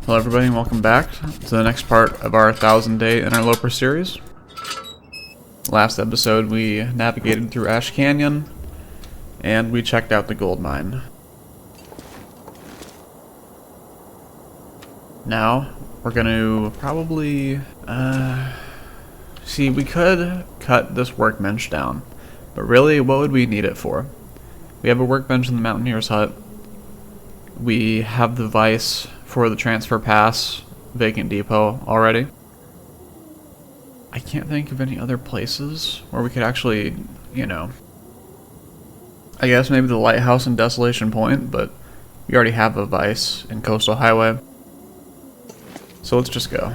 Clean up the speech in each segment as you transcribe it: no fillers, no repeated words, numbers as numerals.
Hello everybody and welcome back to the next part of our 1000-day Interloper series. Last episode we navigated through Ash Canyon and we checked out the gold mine. Now we're going to probably see, we could cut this workbench down, but really what would we need it for? We have a workbench in the Mountaineer's hut. We have the vice for the transfer pass vacant depot already. I can't think of any other places where we could actually, you know, I guess maybe the lighthouse and Desolation Point, but we already have a vice in Coastal Highway. So let's just go.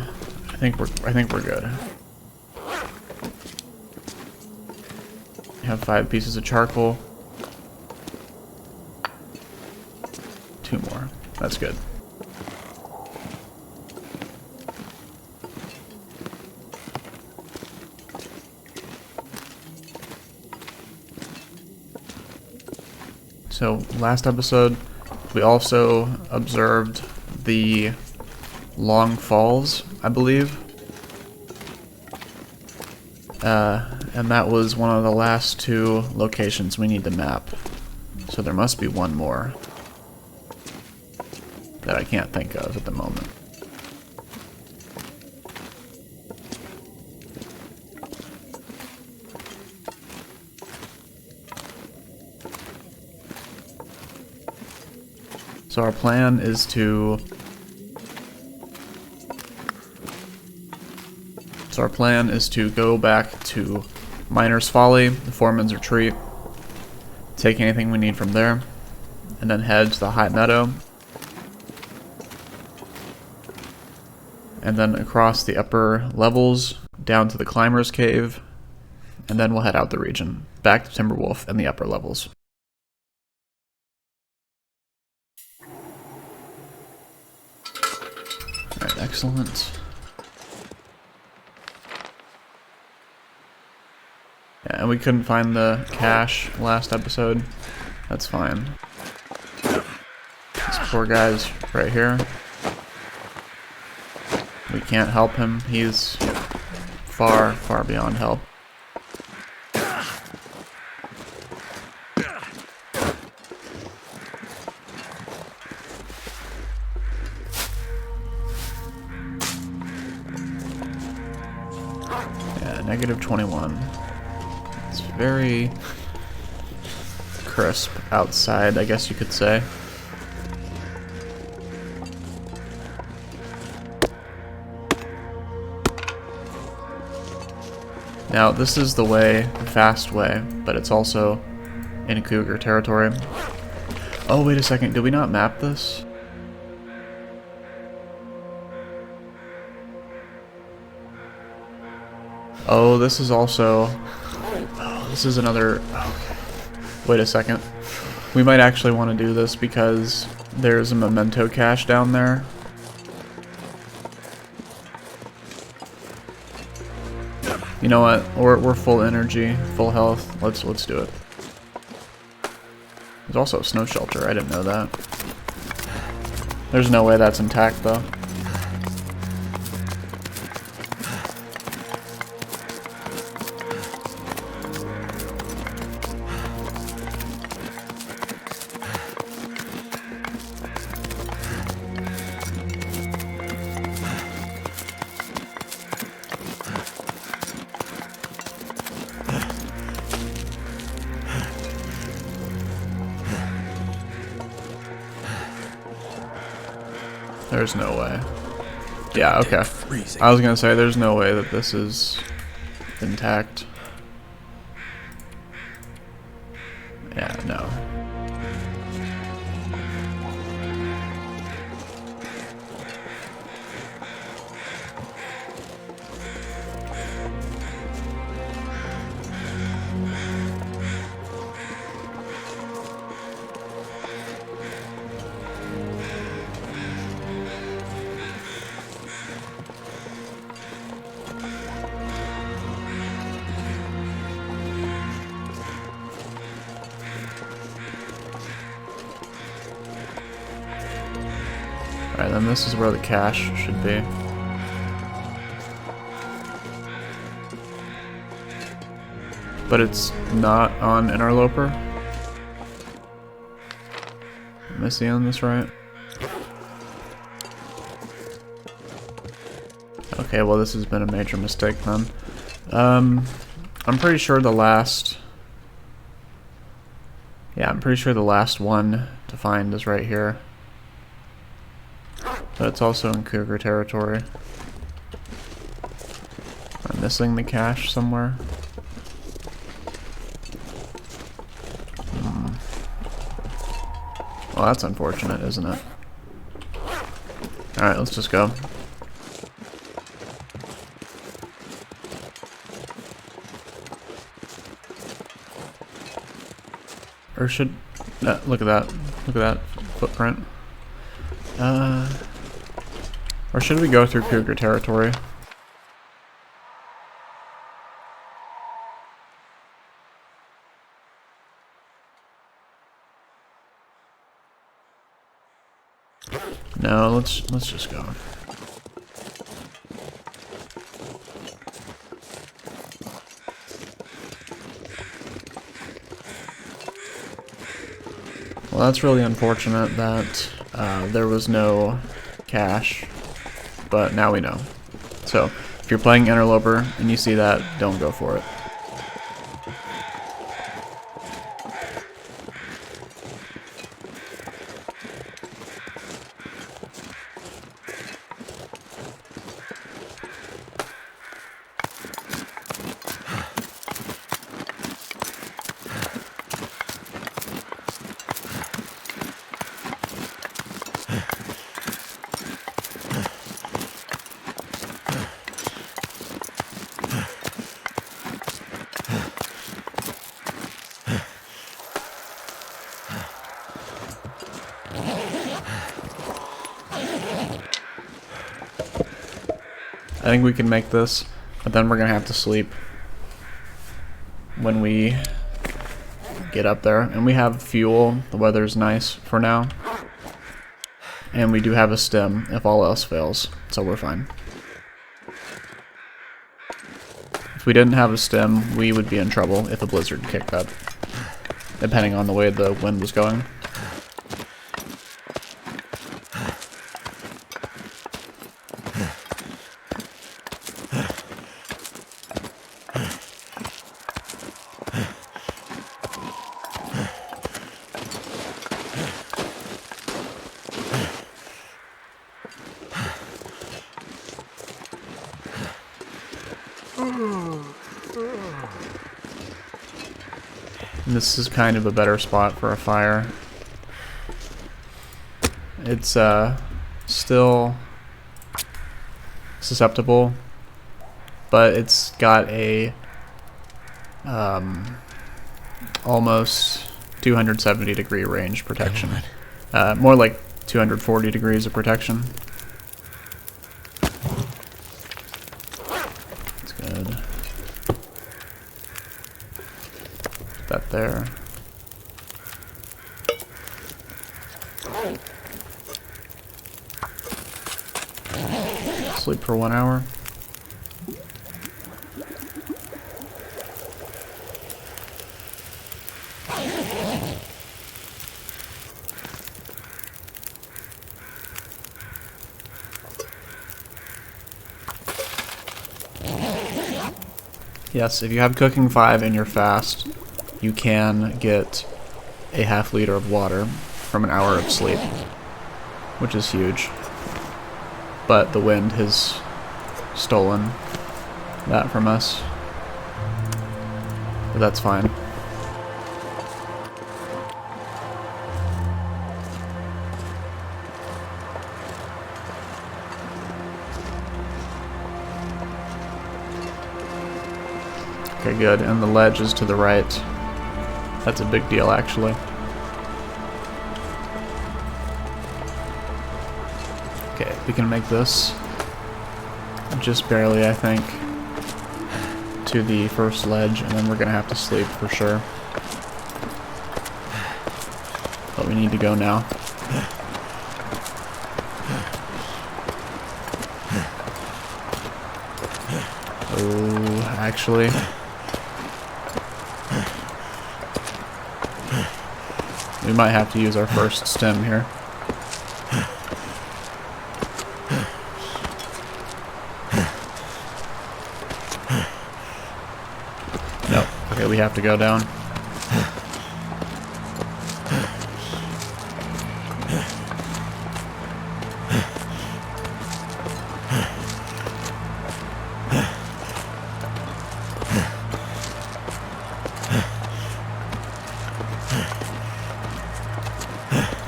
I think we're good. We have 5 pieces of charcoal. 2 more. That's good. So last episode we also observed the Long Falls, I believe. And that was one of the last 2 locations we need to map. So there must be one more that I can't think of at the moment. So our plan is to go back to Miner's Folly, the Foreman's Retreat, take anything we need from there, and then head to the High Meadow, and then across the upper levels down to the Climber's Cave, and then we'll head out the region, back to Timberwolf and the upper levels. Alright, excellent. Yeah, and we couldn't find the cache last episode. That's fine. This poor guy's right here. We can't help him. He's far, far beyond help. Yeah, negative 21. It's very crisp outside, I guess you could say. Now, this is the way, the fast way, but it's also in cougar territory. Oh, wait a second, did we not map this? Oh, this is also... Oh, this is another... Okay. Wait a second. We might actually want to do this because there's a memento cache down there. You know what? We're full energy, full health. Let's do it. There's also a snow shelter. I didn't know that. There's no way that's intact though. There's no way. Yeah, okay. I was gonna say, there's no way that this is intact. Yeah, no. Alright, then this is where the cache should be. But it's not on Interloper. Am I seeing this right? Okay, well this has been a major mistake then. I'm pretty sure the last... Yeah, I'm pretty sure the last one to find is right here. But it's also in cougar territory. Am I missing the cache somewhere? Well, that's unfortunate, isn't it? Alright, let's just go. Or should... look at that. Look at that footprint. Or should we go through cougar territory? No, let's just go. Well, that's really unfortunate that there was no cache, but now we know. So, if you're playing Interloper and you see that, don't go for it. I think we can make this, but then we're gonna have to sleep when we get up there. And we have fuel, the weather's nice for now. And we do have a stem if all else fails, so we're fine. If we didn't have a stem, we would be in trouble if a blizzard kicked up, depending on the way the wind was going. This is kind of a better spot for a fire. It's still susceptible, but it's got a almost 270 degree range protection. More like 240 degrees of protection. That's good. That there. Sleep for 1 hour. Yes, if you have cooking 5 and you're fast, you can get a ½ liter of water from an hour of sleep, which is huge. But the wind has stolen that from us. But that's fine. Okay, good. And the ledge is to the right. That's a big deal, actually. Okay, we can make this just barely, I think, to the first ledge, and then we're gonna have to sleep for sure. But we need to go now. Oh, actually. We might have to use our first stem here. Nope. Okay, we have to go down.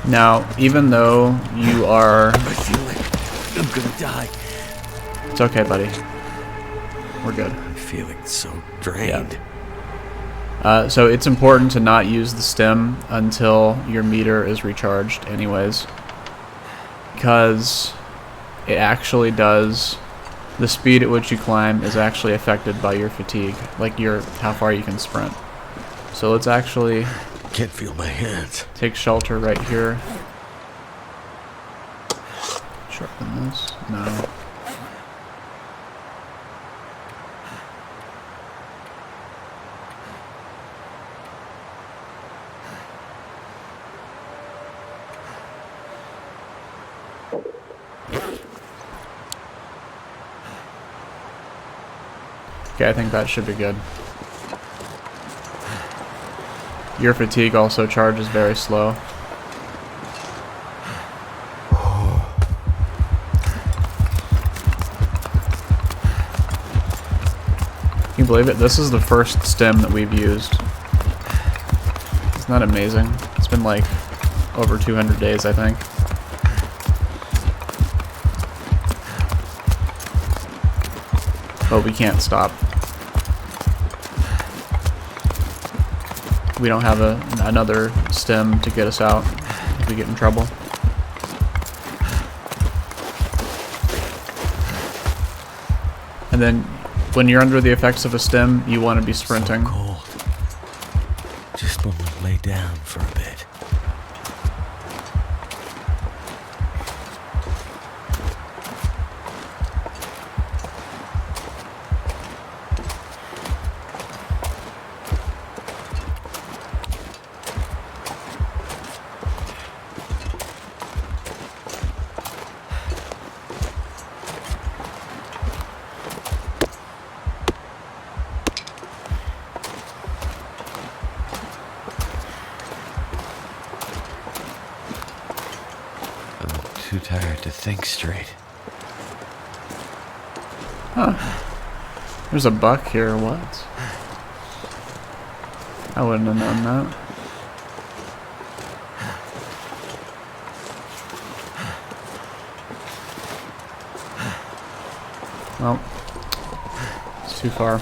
Now, even though you are... I feel like I'm gonna die. It's okay, buddy. We're good. I'm feeling so drained. Yeah. So it's important to not use the stem until your meter is recharged anyways. Because it actually does... The speed at which you climb is actually affected by your fatigue. Like how far you can sprint. So let's actually... Can't feel my hands. Take shelter right here. Sharpen this. No. Okay, I think that should be good. Your fatigue also charges very slow. Can you believe it? This is the first stem that we've used. Isn't that amazing? It's been like over 200 days, I think. But we can't stop. We don't have another stem to get us out if we get in trouble. And then when you're under the effects of a stem, you want to be sprinting. So cold. Just want to lay down for a bit. Too tired to think straight. Huh. There's a buck here, what? I wouldn't have known that. Well, it's too far.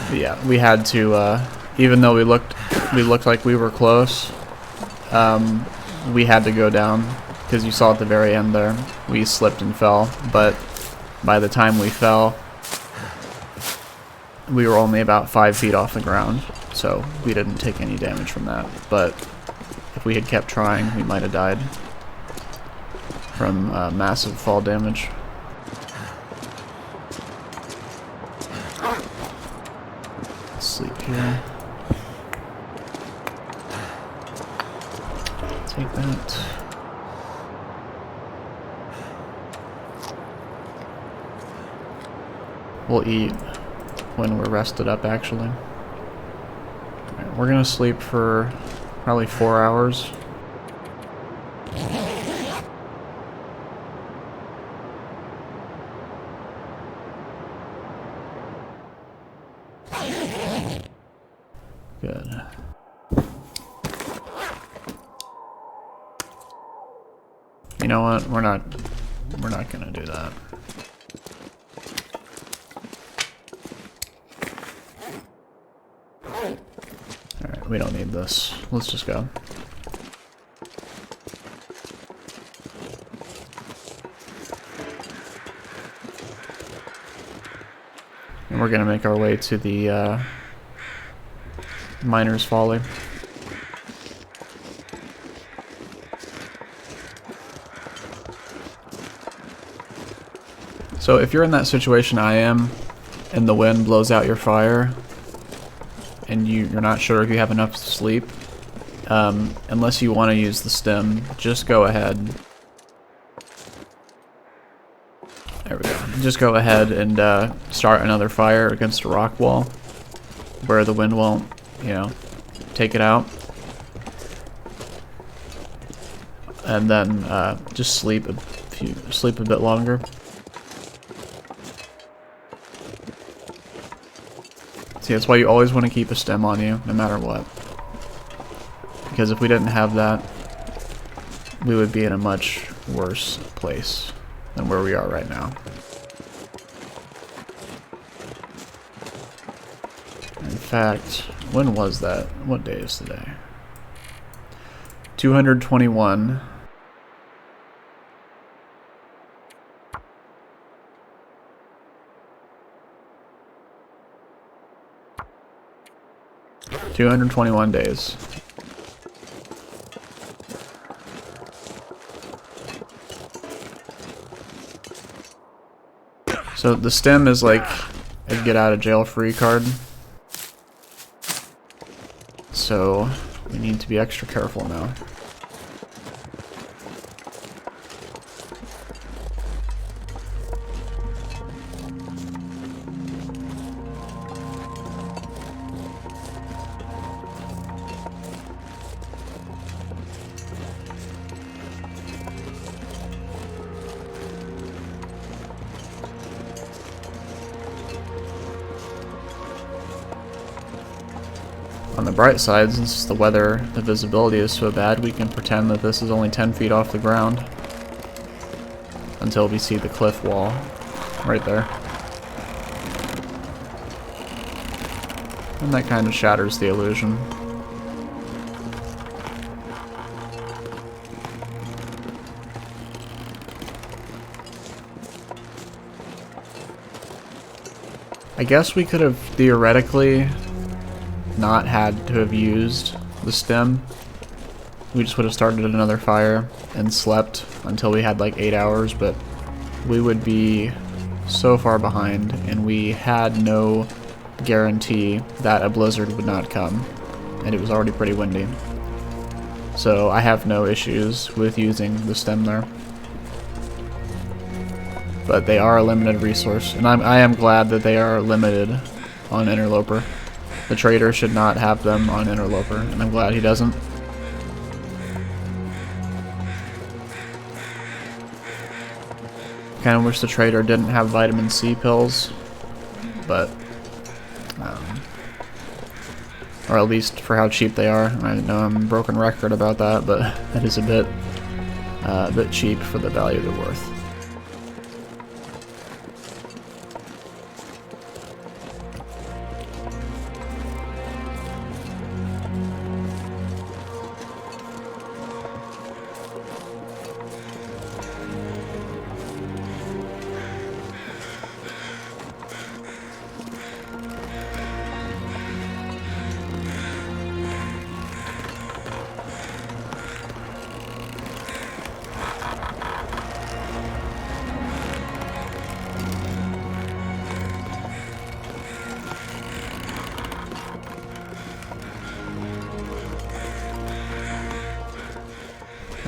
But yeah, we had to, even though we looked like we were close, we had to go down, because you saw at the very end there, we slipped and fell, but by the time we fell, we were only about 5 feet off the ground, so we didn't take any damage from that, but if we had kept trying, we might have died from massive fall damage. Sleep here. Take that. We'll eat when we're rested up, actually. Alright, we're gonna sleep for probably 4 hours. Good. You know what? We're not gonna do that. Alright, we don't need this. Let's just go. we're gonna make our way to the Miner's Folly. So if you're in that situation I am, and the wind blows out your fire, and you're not sure if you have enough sleep, unless you want to use the stem, just go ahead. There we go. Just go ahead and start another fire against a rock wall, where the wind won't, you know, take it out. And then just sleep a bit longer. See, that's why you always want to keep a stem on you, no matter what. Because if we didn't have that, we would be in a much worse place than where we are right now. In fact, when was that? What day is today? 221. $221 days. So the stem is like a get out of jail free card. So we need to be extra careful now. On the bright side, since the visibility is so bad, we can pretend that this is only 10 feet off the ground until we see the cliff wall right there. And that kind of shatters the illusion. I guess we could have theoretically not had to have used the stem. We just would have started another fire and slept until we had like 8 hours, but we would be so far behind, and we had no guarantee that a blizzard would not come, and it was already pretty windy. So I have no issues with using the stem there. But they are a limited resource, and I am glad that they are limited on Interloper. The trader should not have them on Interloper, and I'm glad he doesn't. Kind of wish the trader didn't have vitamin C pills, but or at least for how cheap they are. I know I'm a broken record about that, but that is a bit cheap for the value they're worth.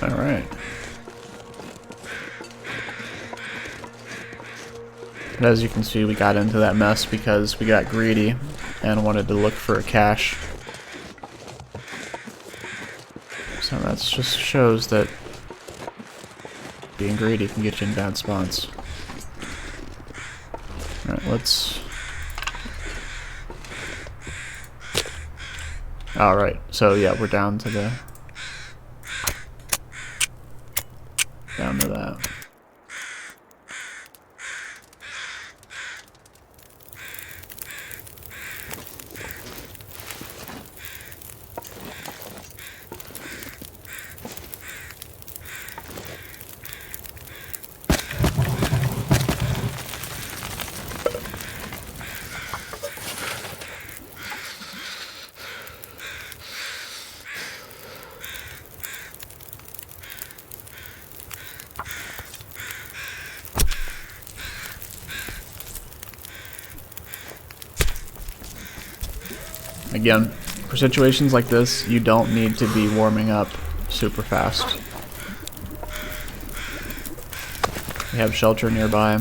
Alright. But as you can see, we got into that mess because we got greedy and wanted to look for a cache. So that just shows that being greedy can get you in bad spots. Alright, let's... Alright, so yeah, we're down to that. Again, for situations like this, you don't need to be warming up super fast. We have shelter nearby.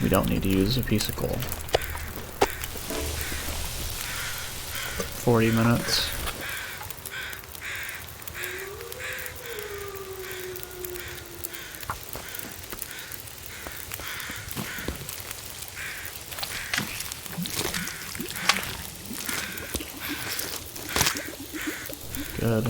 We don't need to use a piece of coal. 40 minutes. Good.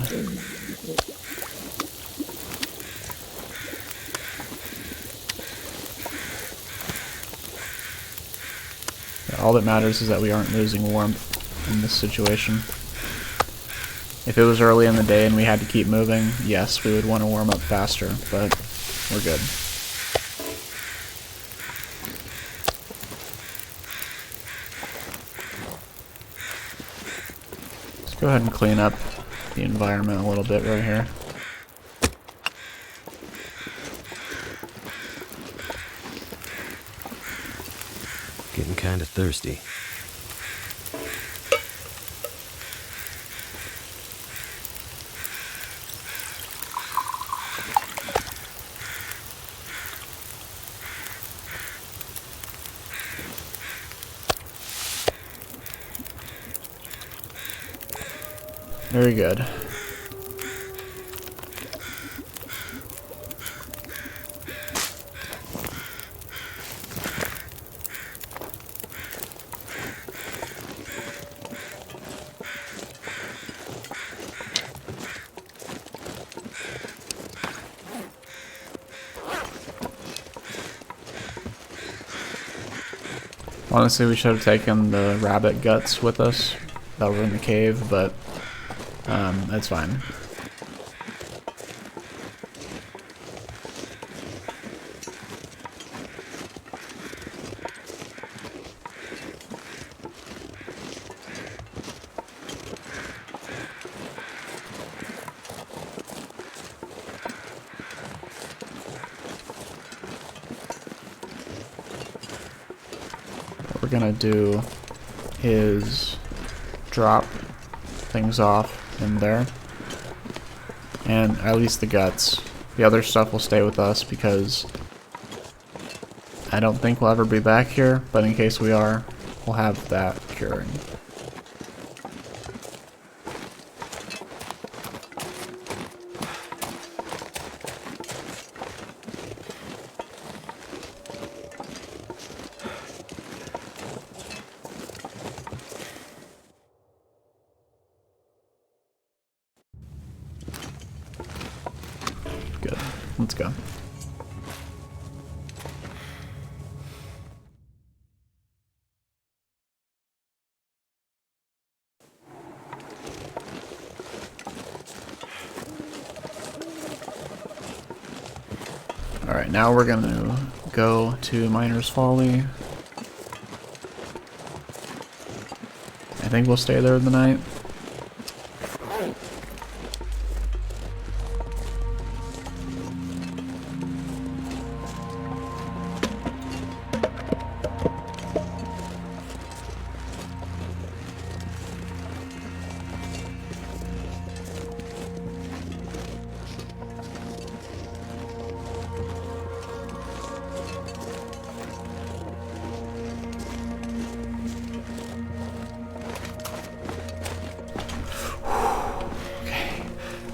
Yeah, all that matters is that we aren't losing warmth in this situation. If it was early in the day and we had to keep moving, yes, we would want to warm up faster, but we're good. Let's go ahead and clean up the environment a little bit right here. Getting kind of thirsty. Very good. Honestly, we should have taken the rabbit guts with us that were in the cave, but that's fine. What we're gonna do is drop things off in there, and at least the guts. The other stuff will stay with us because I don't think we'll ever be back here, but in case we are, we'll have that curing. Good. Let's go. Alright, now we're gonna go to Miner's Folly. I think we'll stay there the night.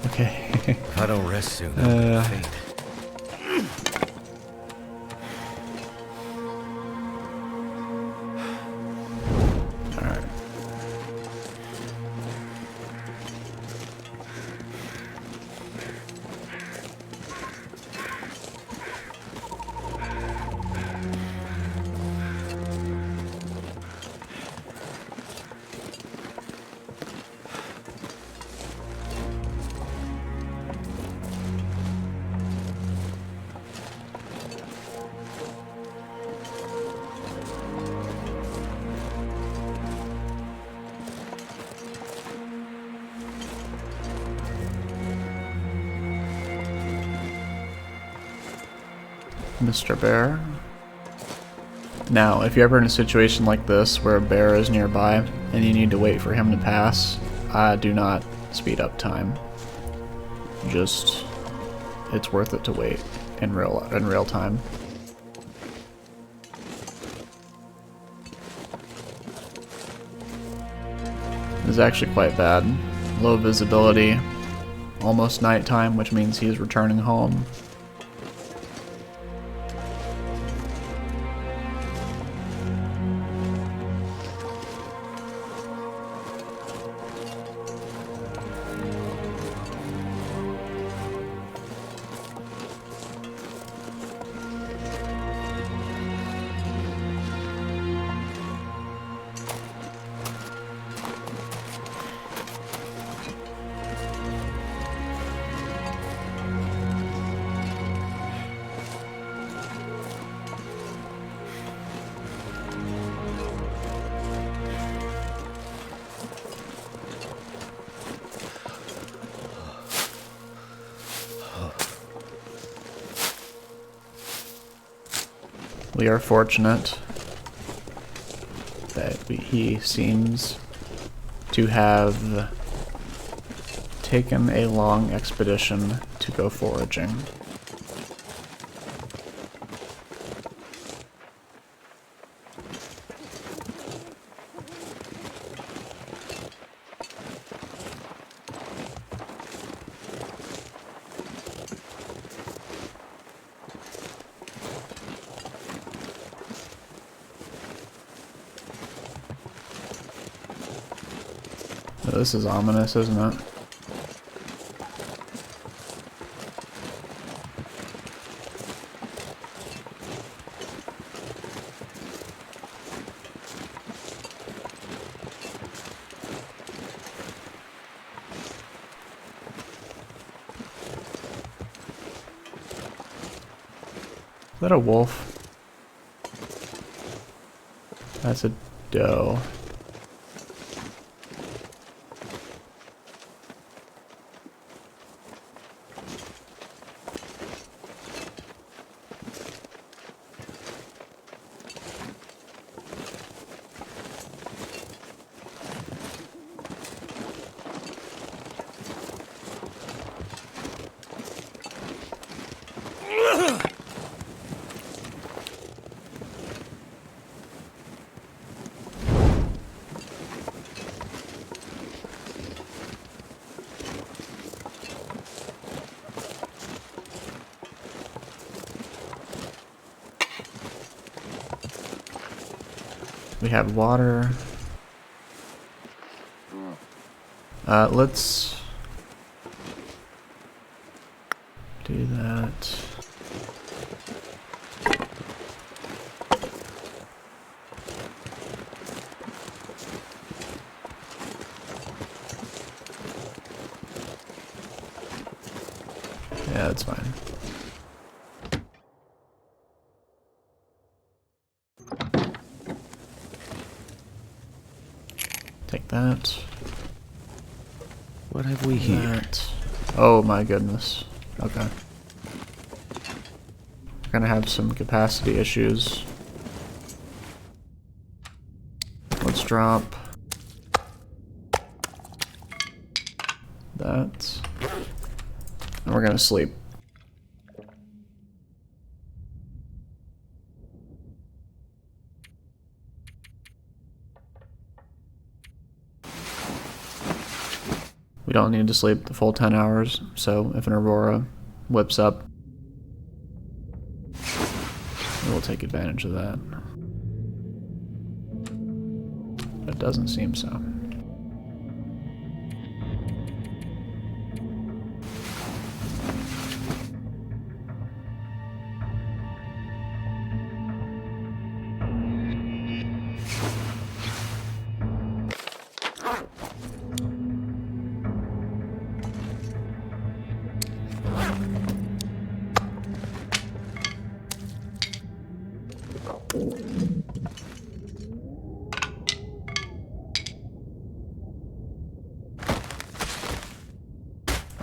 Okay. If I don't rest soon, I'm gonna faint. Alright. Mr. Bear. Now, if you're ever in a situation like this where a bear is nearby and you need to wait for him to pass, do not speed up time. Just, it's worth it to wait in real time. It's actually quite bad. Low visibility, almost nighttime, which means he's returning home. We are fortunate that he seems to have taken a long expedition to go foraging. This is ominous, isn't it? Is that a wolf? That's a doe. We have water. Let's do that. Yeah, that's fine. Take that. What have we here? That. Oh my goodness. Okay. We're gonna have some capacity issues. Let's drop that. And we're gonna sleep. We don't need to sleep the full 10 hours, so if an Aurora whips up, we'll take advantage of that. But it doesn't seem so.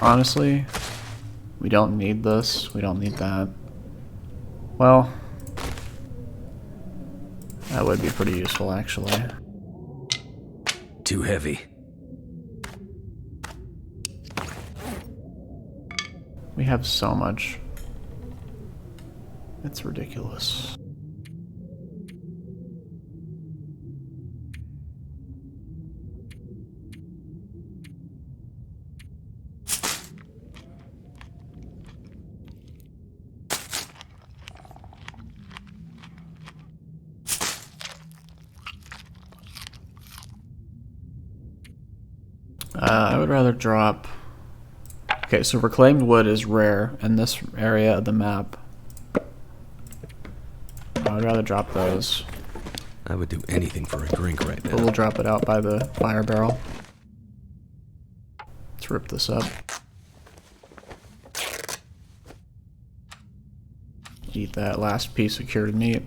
Honestly, we don't need this, we don't need that. Well, That would be pretty useful, actually. Too heavy. We have so much. It's ridiculous. I would rather drop... Okay, so reclaimed wood is rare in this area of the map. I would rather drop those. I would do anything for a drink right But now. we'll drop it out by the fire barrel. Let's rip this up. Eat that last piece of cured meat.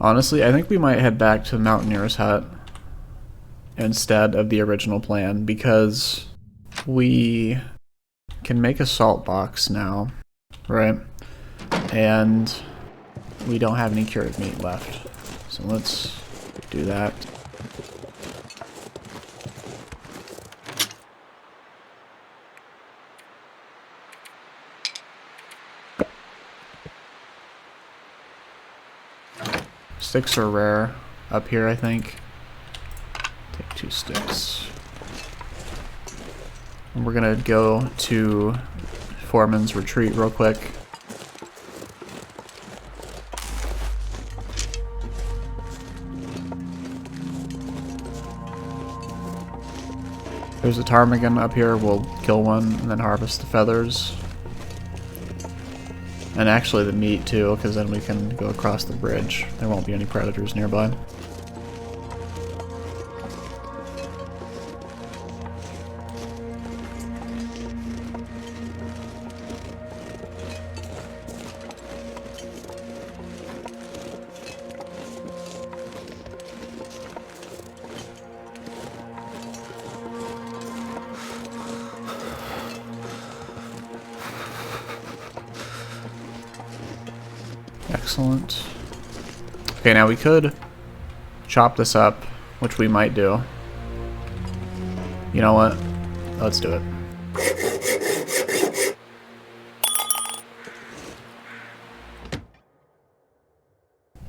Honestly, I think we might head back to Mountaineer's hut instead of the original plan, because we can make a salt box now, right? And we don't have any cured meat left. So let's do that. Sticks are rare up here, I think. Take 2 sticks. And we're gonna go to Foreman's retreat real quick. There's a ptarmigan up here. We'll kill one and then harvest the feathers. And actually the meat too, because then we can go across the bridge. There won't be any predators nearby. Excellent. Okay, now we could chop this up, which we might do. You know what? Let's do it.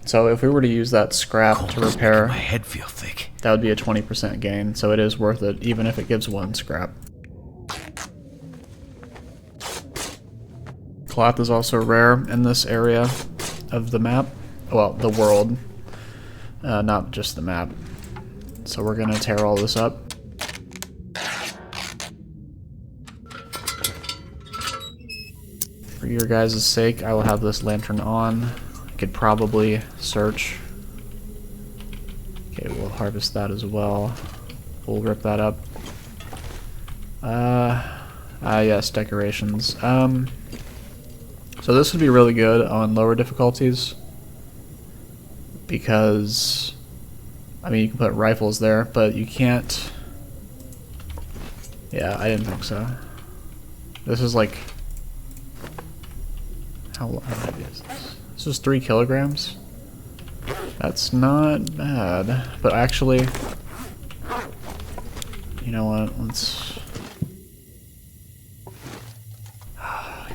So if we were to use that scrap to repair, My head feel thick. that would be a 20% gain, so it is worth it, even if it gives 1 scrap. Cloth is also rare in this area of the map. Well, the world. Not just the map. So we're gonna tear all this up. For your guys' sake, I will have this lantern on. I could probably search. Okay, we'll harvest that as well. We'll rip that up. Yes, decorations. So this would be really good on lower difficulties, because, I mean, you can put rifles there, but you can't... Yeah, I didn't think so. This is like... How heavy is this? This is 3 kilograms? That's not bad. But actually... You know what, let's...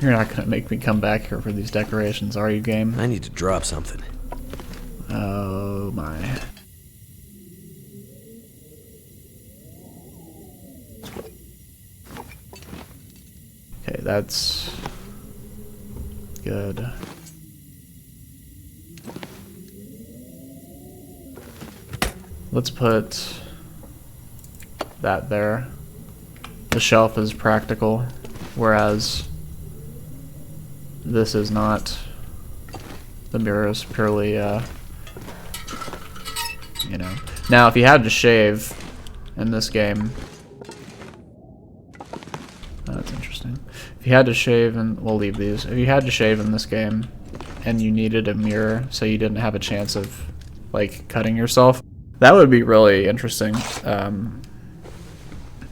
You're not gonna make me come back here for these decorations, are you, game? I need to drop something. Oh my. Okay, that's good. Let's put that there. The shelf is practical, whereas this is not. The mirror is purely, you know. Now, if you had to shave in this game, that's interesting. If you had to shave, and we'll leave these. If you had to shave in this game, and you needed a mirror so you didn't have a chance of, like, cutting yourself, that would be really interesting.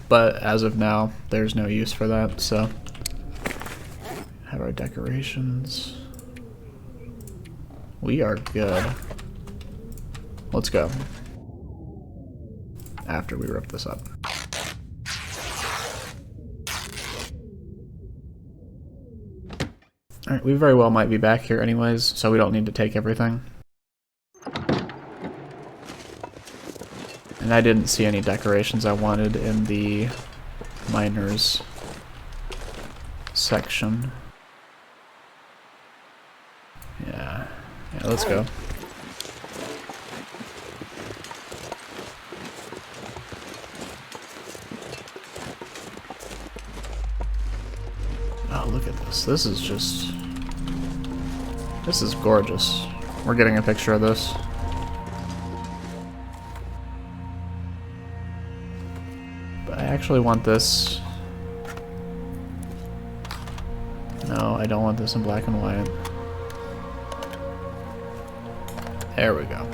But as of now, there's no use for that, so have our decorations. We are good. Let's go. After we rip this up. Alright, we very well might be back here anyways, so we don't need to take everything. And I didn't see any decorations I wanted in the miners section. Yeah, let's go. Oh, look at this. This is just... This is gorgeous. We're getting a picture of this. But I actually want this... No, I don't want this in black and white. There we go.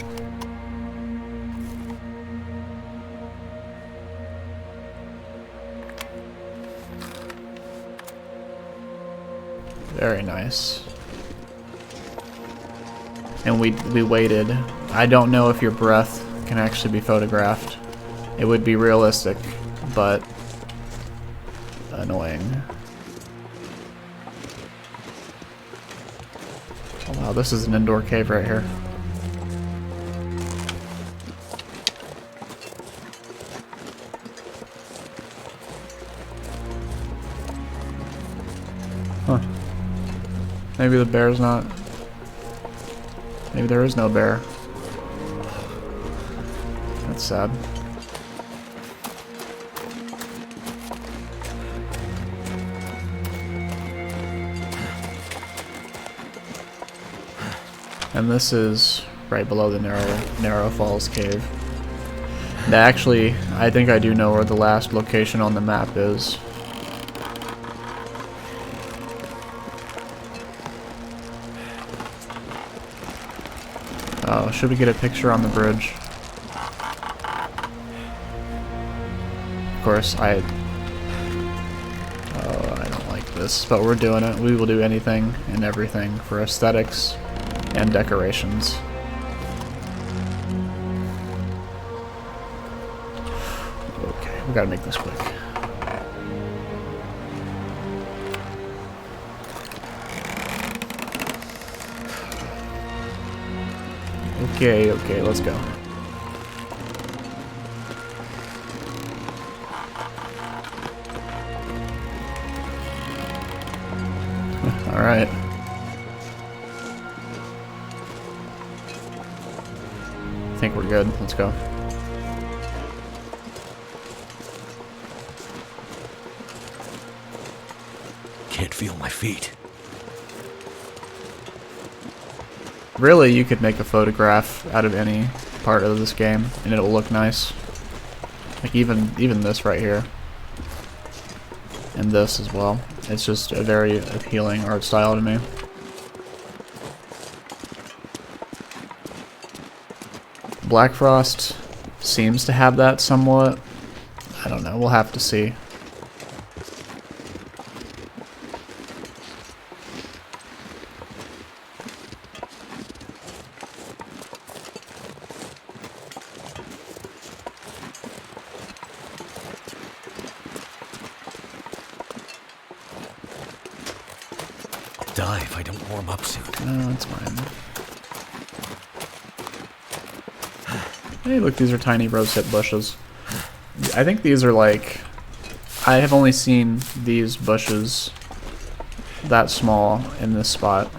Very nice. And we waited. I don't know if your breath can actually be photographed. It would be realistic, but annoying. Oh wow, this is an indoor cave right here. Huh. Maybe the bear's not... Maybe there is no bear. That's sad. And this is right below the narrow falls cave. And actually, I think I do know where the last location on the map is. Oh, should we get a picture on the bridge? Of course, I don't like this, but we're doing it. We will do anything and everything for aesthetics and decorations. Okay, we gotta make this quick. Okay, let's go. Alright. I think we're good. Let's go. Can't feel my feet. Really, you could make a photograph out of any part of this game, and it'll look nice. Like even this right here. And this as well. It's just a very appealing art style to me. Black Frost seems to have that somewhat. I don't know, we'll have to see. Die if I don't warm up soon. No, that's fine. Hey, look, these are tiny rosehip bushes. I think these are like... I have only seen these bushes that small in this spot.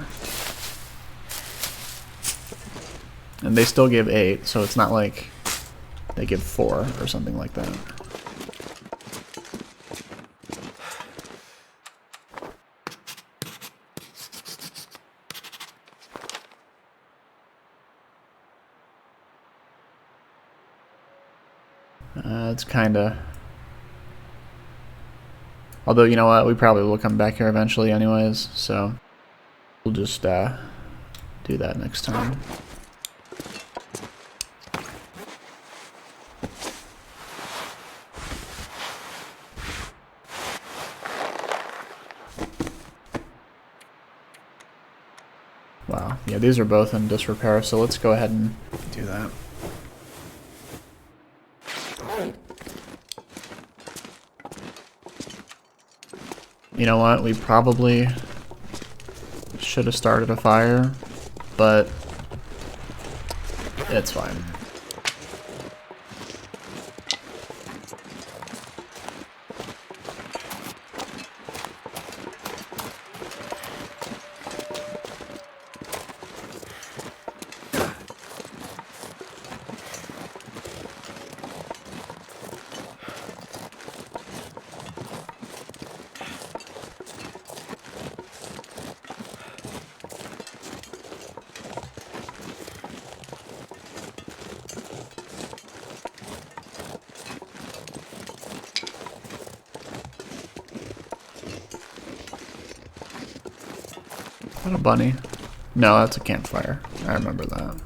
And they still give 8, so it's not like they give 4 or something like that. It's kinda... Although, you know what, we probably will come back here eventually anyways, so we'll just do that next time. Yeah, these are both in disrepair, so let's go ahead and do that. You know what? We probably should have started a fire, but it's fine. Is that a bunny? No, that's a campfire. I remember that.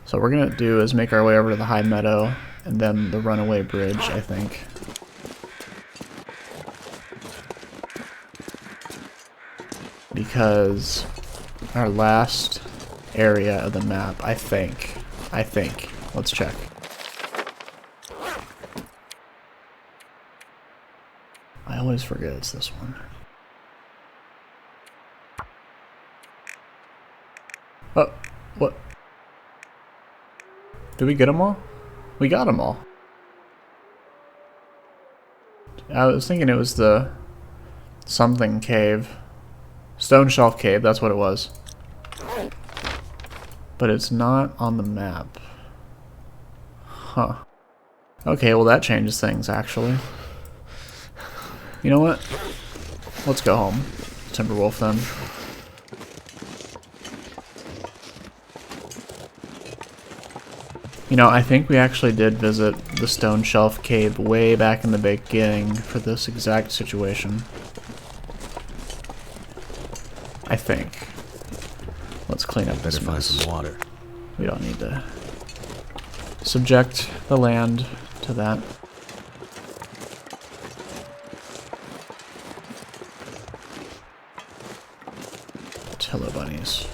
So what we're gonna do is make our way over to the high meadow and then the runaway bridge, I think. Because our last area of the map, I think, let's check. I always forget it's this one. Oh, what? Did we get them all? We got them all. I was thinking it was the something cave. Stone Shelf Cave, that's what it was. But it's not on the map. Huh. Okay, well that changes things, actually. You know what? Let's go home. Timberwolf, then. You know, I think we actually did visit the Stone Shelf Cave way back in the beginning for this exact situation. I think. Let's clean up this Better find mess. some water. We don't need to subject the land to that. Hello, bunnies.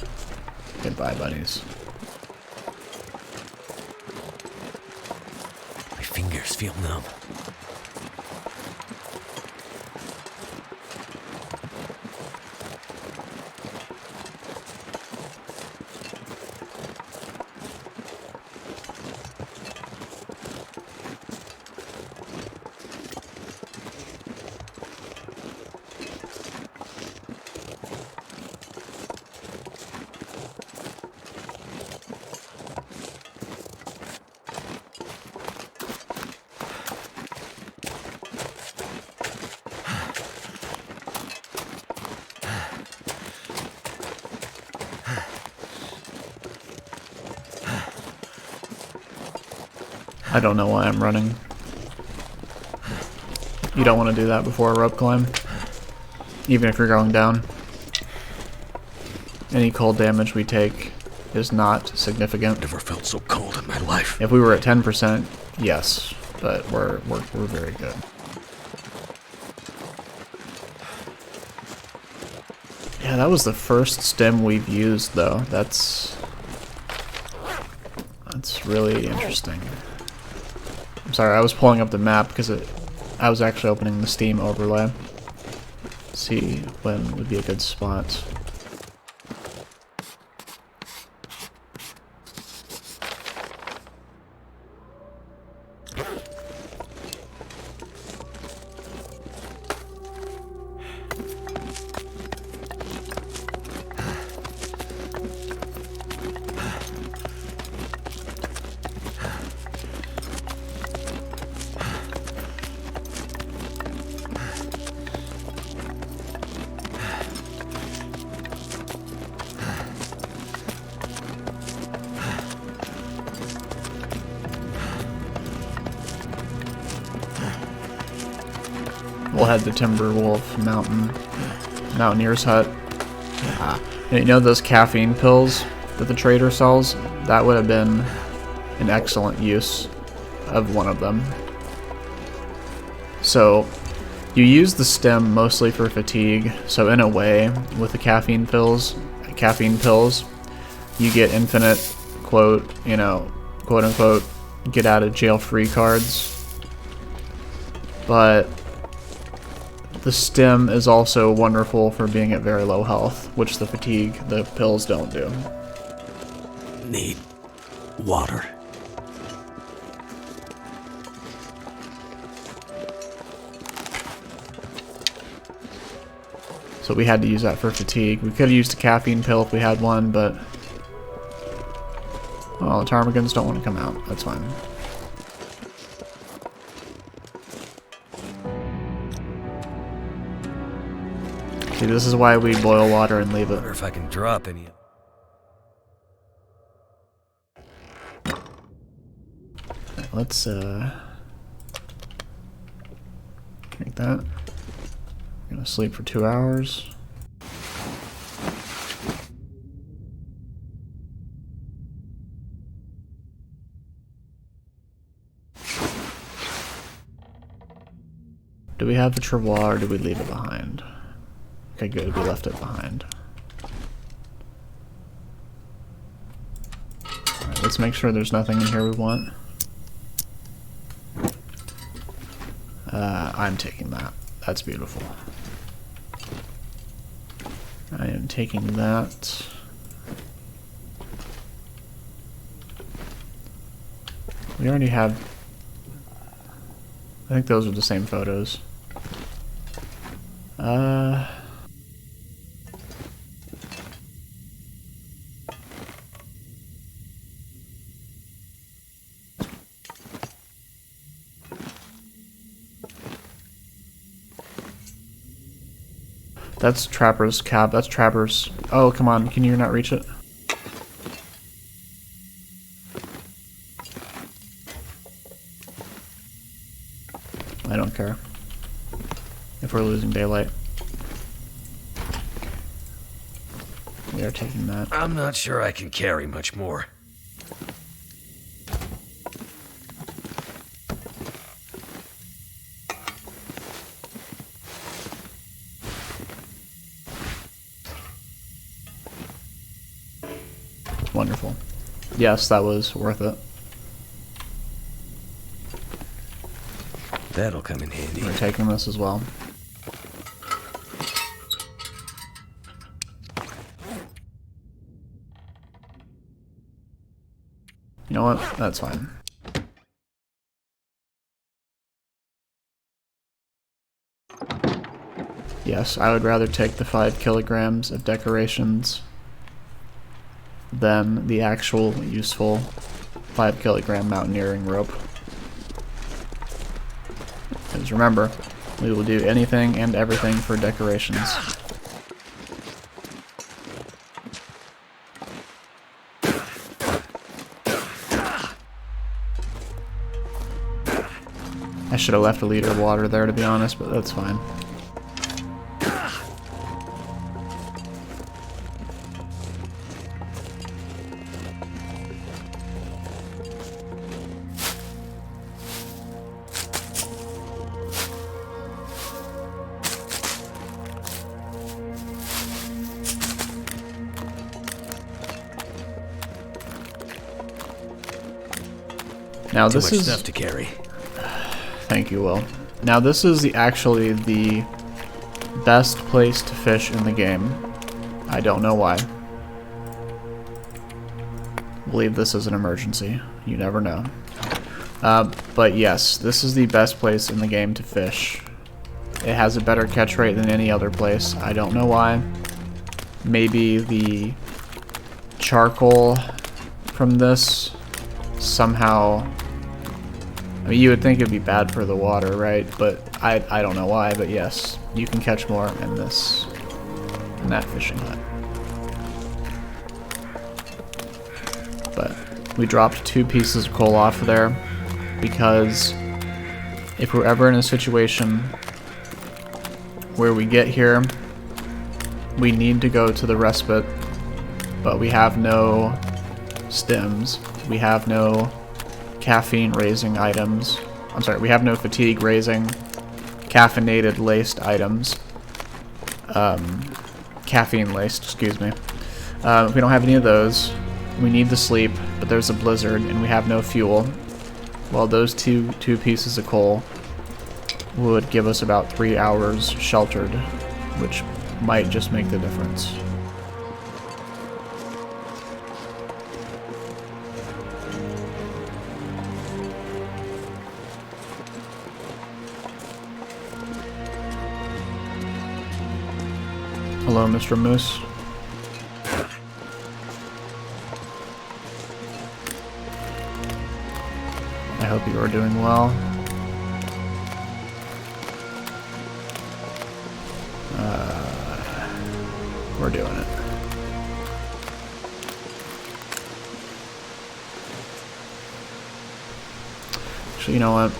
Goodbye, bunnies. My fingers feel numb. I don't know why I'm running. You don't want to do that before a rope climb, even if you're going down. Any cold damage we take is not significant. Never felt so cold in my life. If we were at 10%, yes, but we're very good. Yeah, that was the first stem we've used, though. That's really interesting. I'm sorry, I was pulling up the map because I was actually opening the Steam overlay. See when would be a good spot. We'll head to Timberwolf Mountaineer's hut. And you know those caffeine pills that the trader sells? That would have been an excellent use of one of them. So You use the stem mostly for fatigue, so in a way, with the caffeine pills, you get infinite, quote unquote, get out of jail free cards. But the stem is also wonderful for being at very low health, which the pills don't do. Need water. So we had to use that for fatigue. We could have used a caffeine pill if we had one, but... well, the ptarmigans don't want to come out. That's fine. See, this is why we boil water and leave I it. wonder if I can drop any. Let's, drink that. I'm gonna sleep for 2 hours. Do we have the travois or do we leave it behind? Okay, good, we left it behind. Alright, let's make sure there's nothing in here we want. I'm taking that. That's beautiful. I am taking that. We already have... I think those are the same photos. That's Trapper's cab. That's Trapper's... oh, come on. Can you not reach it? I don't care. If we're losing daylight. We are taking that. I'm not sure I can carry much more. Wonderful. Yes, that was worth it. That'll come in handy. We're taking this as well. You know what? That's fine. Yes, I would rather take the 5 kilograms of decorations than the actual useful 5 kilogram mountaineering rope. Because remember, we will do anything and everything for decorations. I should have left a liter of water there, to be honest, but that's fine. Now Too this much is stuff to carry. Thank you, Will. Now this is actually the best place to fish in the game. I don't know why. Believe this is an emergency. You never know. But yes, this is the best place in the game to fish. It has a better catch rate than any other place. I don't know why. Maybe the charcoal from this somehow... I mean, you would think it'd be bad for the water, right? But I don't know why, but yes, you can catch more in that fishing hut. But we dropped 2 pieces of coal off there because if we're ever in a situation where we get here, we need to go to the respite, but we have no stems, we have no caffeine raising items. I'm sorry, we have no fatigue raising, caffeinated laced items. Caffeine laced, excuse me. If we don't have any of those, we need to sleep, but there's a blizzard and we have no fuel. Well, those two pieces of coal would give us about 3 hours sheltered, which might just make the difference. Hello, Mr. Moose. I hope you are doing well. We're doing it. Actually, you know what?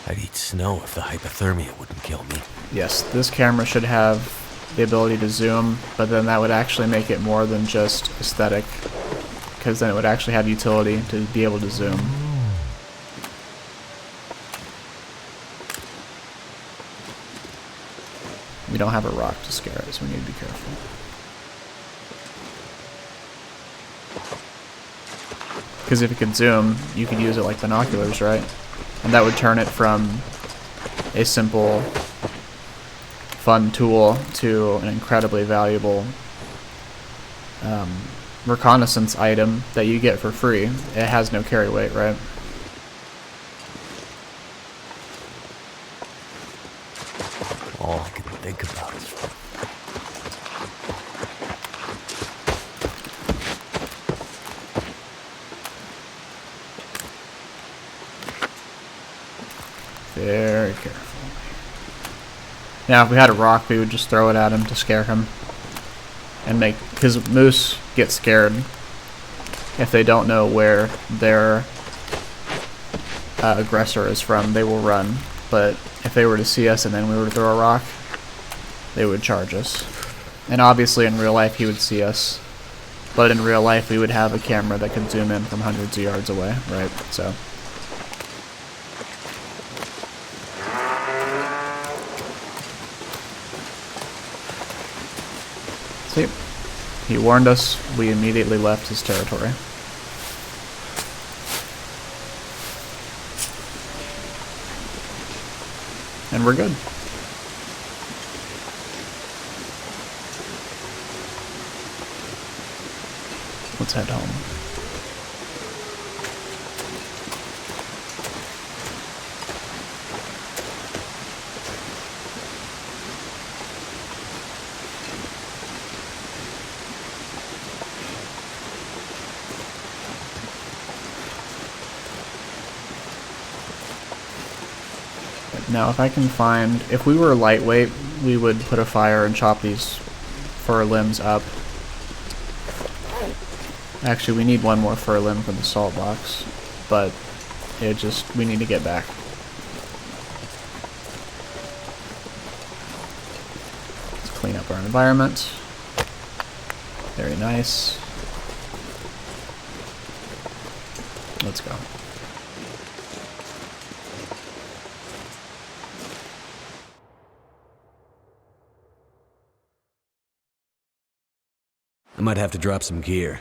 I'd eat snow if the hypothermia wouldn't kill me. Yes, this camera should have the ability to zoom, but then that would actually make it more than just aesthetic, because then it would actually have utility to be able to zoom. We don't have a rock to scare it, so we need to be careful. Because if it could zoom, you could use it like binoculars, right? And that would turn it from a simple, fun tool to an incredibly valuable reconnaissance item that you get for free. It has no carry weight, right? All I can think about is... Very careful. Now, if we had a rock, we would just throw it at him to scare him. And make... because moose get scared if they don't know where their aggressor is from. They will run. But if they were to see us and then we were to throw a rock, they would charge us. And obviously in real life he would see us. But in real life we would have a camera that could zoom in from hundreds of yards away, right? So... see, he warned us, we immediately left his territory. And we're good. Let's head home. Now, if I can find... if we were lightweight, we would put a fire and chop these fur limbs up. Actually, we need one more fur limb for the salt box, but it just... we need to get back. Let's clean up our environment. Very nice. Let's go. I might have to drop some gear.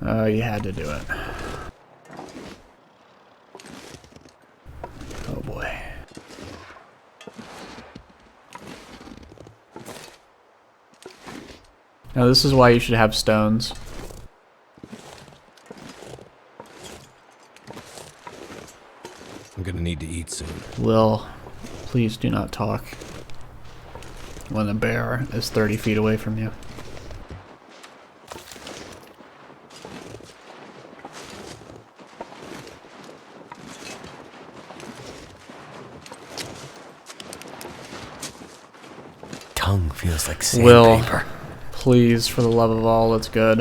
You had to do it. Oh boy. Now this is why you should have stones. I'm gonna need to eat soon. Will, please do not talk when a bear is 30 feet away from you. Tongue feels like Will, sandpaper. please, for the love of all that's good.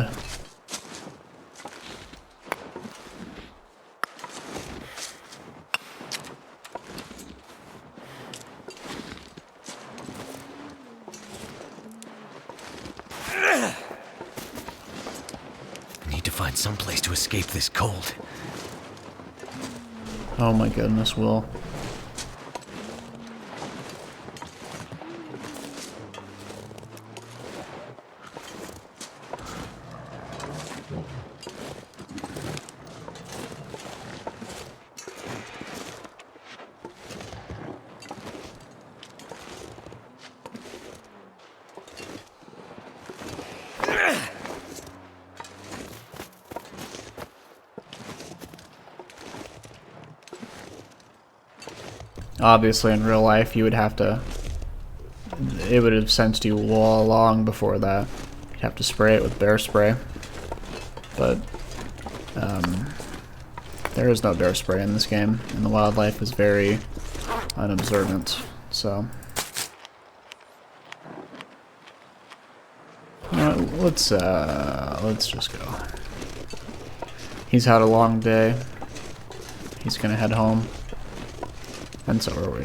I need to find some place to escape this cold. Oh my goodness, Will. Obviously, in real life, you would have to... It would have sensed you all along before that. You'd have to spray it with bear spray. But, there is no bear spray in this game, and the wildlife is very unobservant, so... Let's just go. He's had a long day. He's gonna head home. And so are we.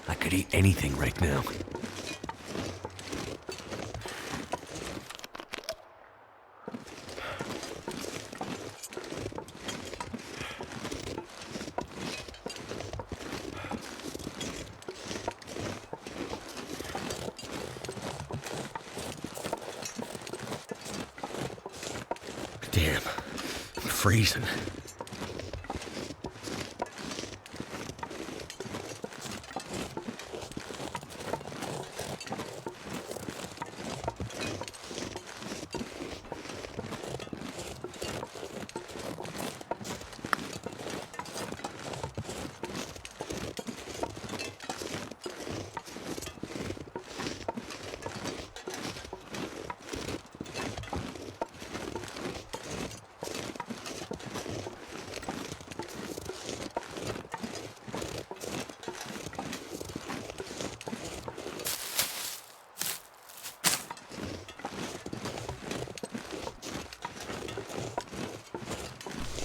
I could eat anything right now. Damn, I'm freezing.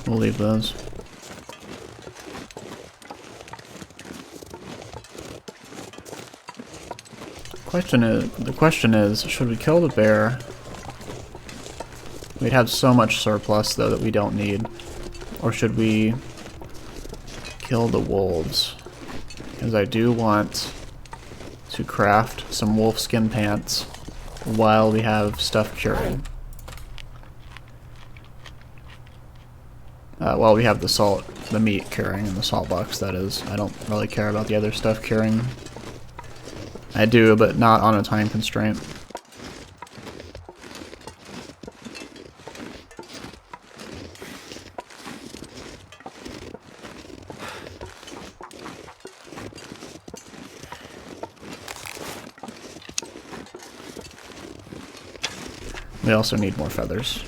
We'll leave those. The question is, should we kill the bear? We'd have so much surplus though that we don't need. Or should we kill the wolves? Because I do want to craft some wolfskin pants while we have stuff curing. While we have the meat curing in the salt box, that is. I don't really care about the other stuff curing. I do, but not on a time constraint. We also need more feathers.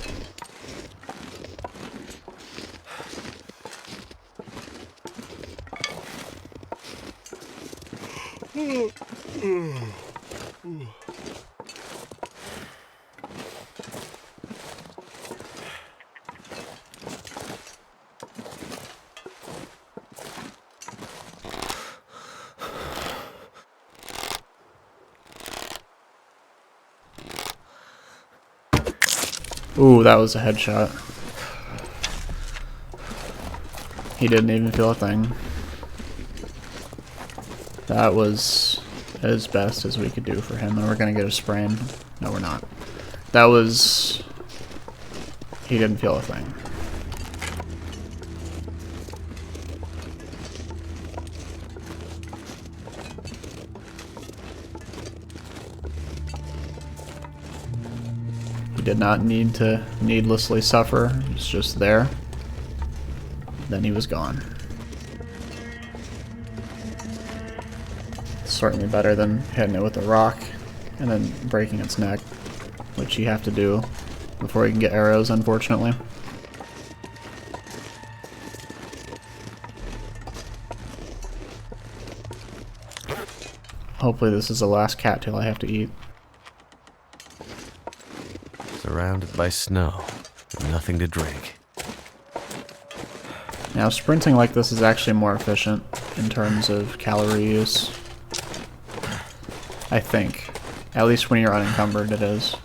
Ooh, that was a headshot. He didn't even feel a thing. That was as best as we could do for him, and we're gonna get a sprain. No, we're not. That was... He didn't feel a thing. He did not need to needlessly suffer. He was just there. Then he was gone. Certainly better than hitting it with a rock and then breaking its neck, which you have to do before you can get arrows, unfortunately. Hopefully this is the last cattail I have to eat. Surrounded by snow, and nothing to drink. Now sprinting like this is actually more efficient in terms of calorie use. I think. At least when you're unencumbered, it is.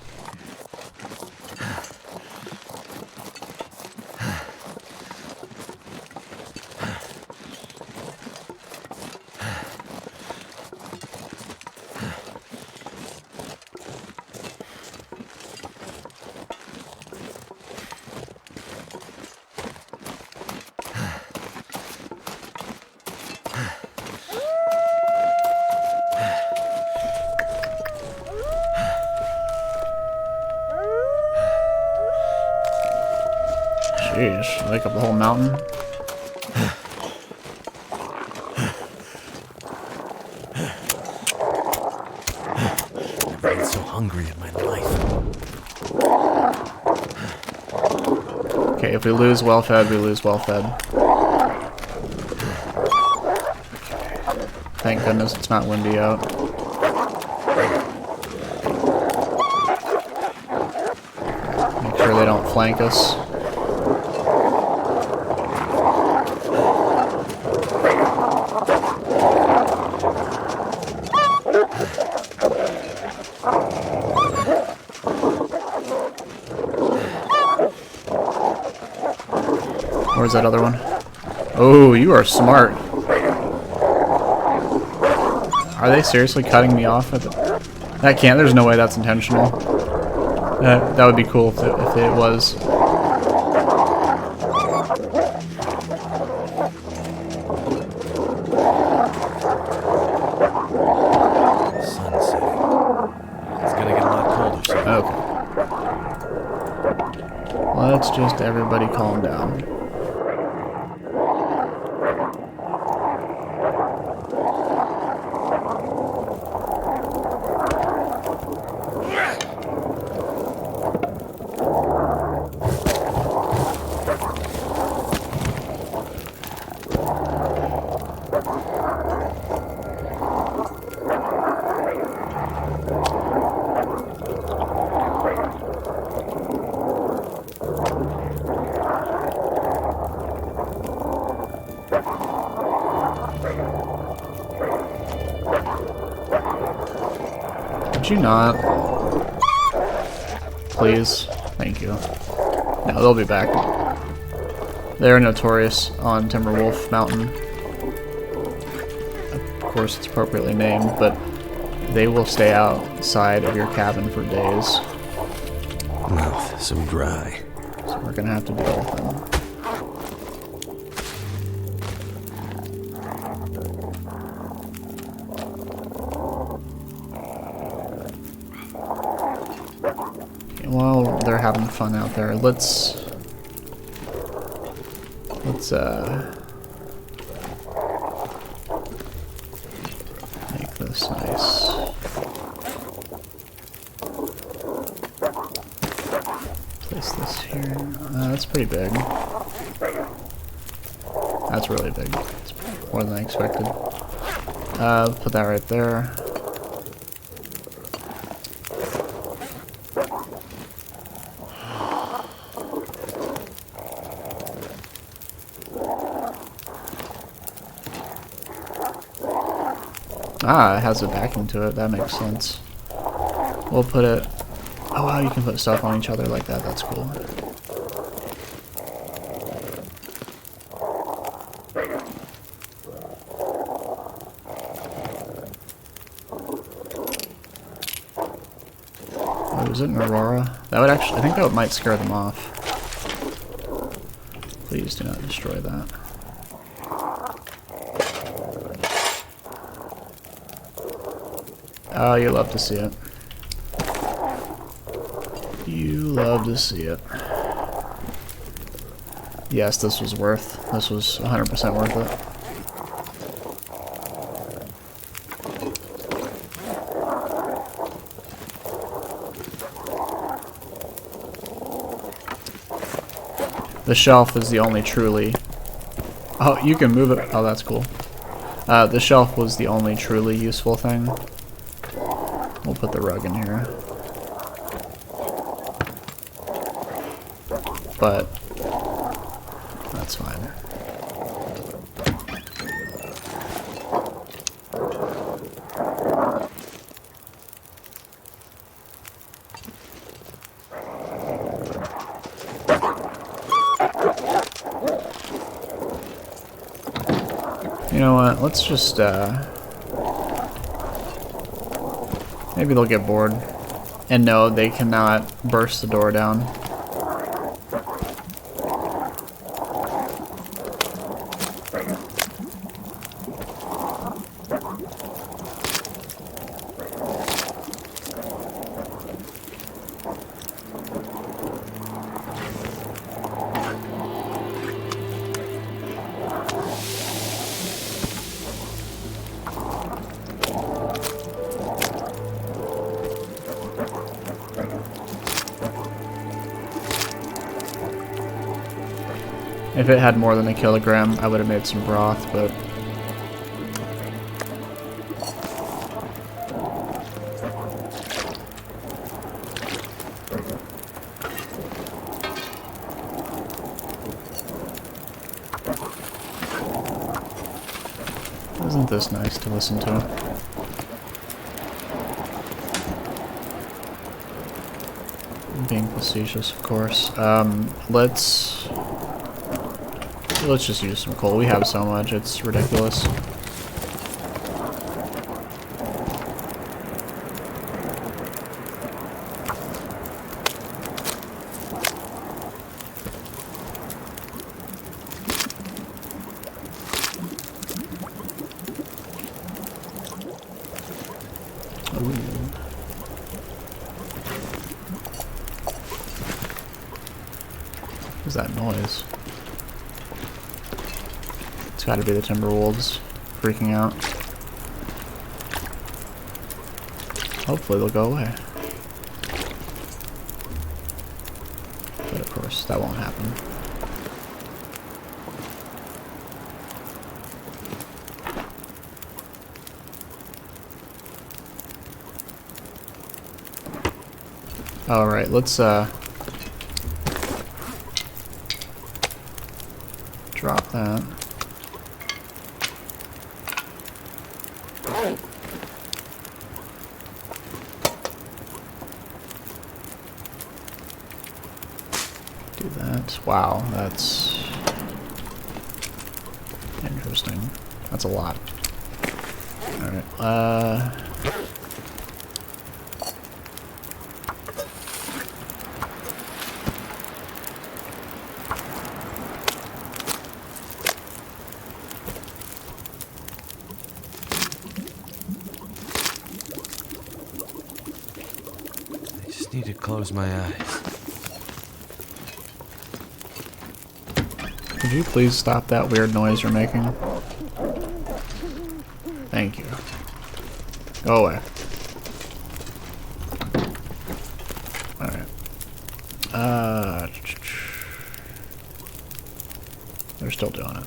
Jeez, wake up the whole mountain. I've been so hungry in my life. Okay, if we lose well-fed, we lose well-fed. Thank goodness it's not windy out. Make sure they don't flank us. Where's that other one? Oh, you are smart. Are they seriously cutting me off? That can't. There's no way that's intentional. That would be cool if it was. Sun's setting. It's gonna get a lot colder soon. Okay. Let's just everybody calm down. Could you not? Please. Thank you. No, they'll be back. They're notorious on Timberwolf Mountain. Of course, it's appropriately named, but they will stay outside of your cabin for days. Mouth so dry. So we're gonna have to deal with them. While they're having fun out there, let's make this nice. Place this here. That's pretty big. That's really big. It's more than I expected. Put that right there. Ah, it has a backing to it. That makes sense. We'll put it Oh wow, you can put stuff on each other like that. That's cool. Oh, is it an Aurora? That would actually, I think that might scare them off. Please do not destroy that. Oh, you love to see it. You love to see it. Yes, this was 100% worth it. The shelf is the only truly... Oh, you can move it. Oh, that's cool. The shelf was the only truly useful thing. We'll put the rug in here. But that's fine. You know what? Let's just maybe they'll get bored. And no, they cannot burst the door down. If it had more than a kilogram, I would have made some broth, but... Isn't this nice to listen to? I'm being facetious, of course. Let's just use some coal. We have so much, it's ridiculous. Ooh. What is that noise? It's gotta be the Timberwolves freaking out. Hopefully they'll go away. But of course, that won't happen. Alright, let's drop that. Do that. Wow, that's interesting. That's a lot. Alright, Need to close my eyes. Could you please stop that weird noise you're making? Thank you. Go away. Alright. They're still doing it.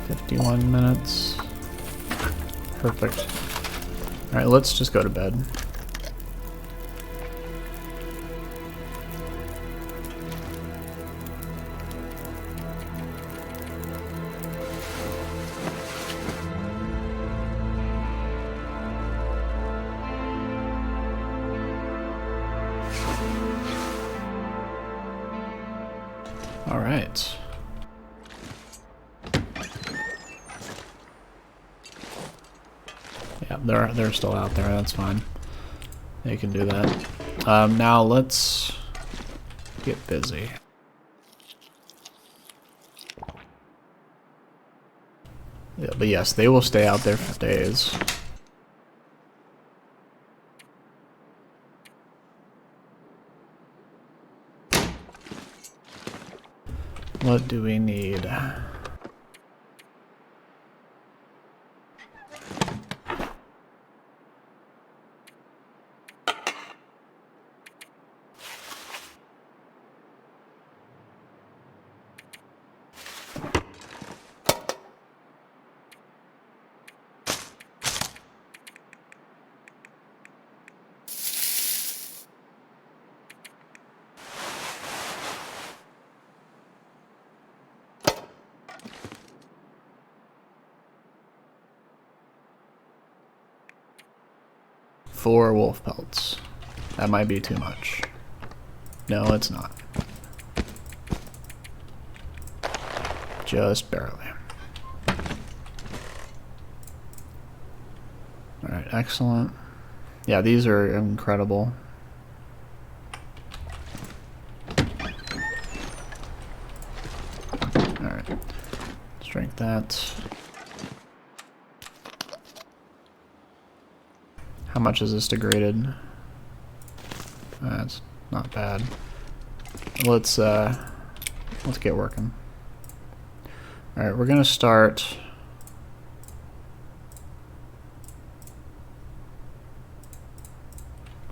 51 minutes. Perfect. Alright, let's just go to bed. Alright. Yeah, they're still out there, that's fine. They can do that. Now let's get busy. Yeah, but yes, they will stay out there for days. What do we need? Four wolf pelts. That might be too much. No, it's not. Just barely. Alright, excellent. Yeah, these are incredible. Alright, let's drink that. How much is this degraded? That's not bad. Let's get working. Alright, we're gonna start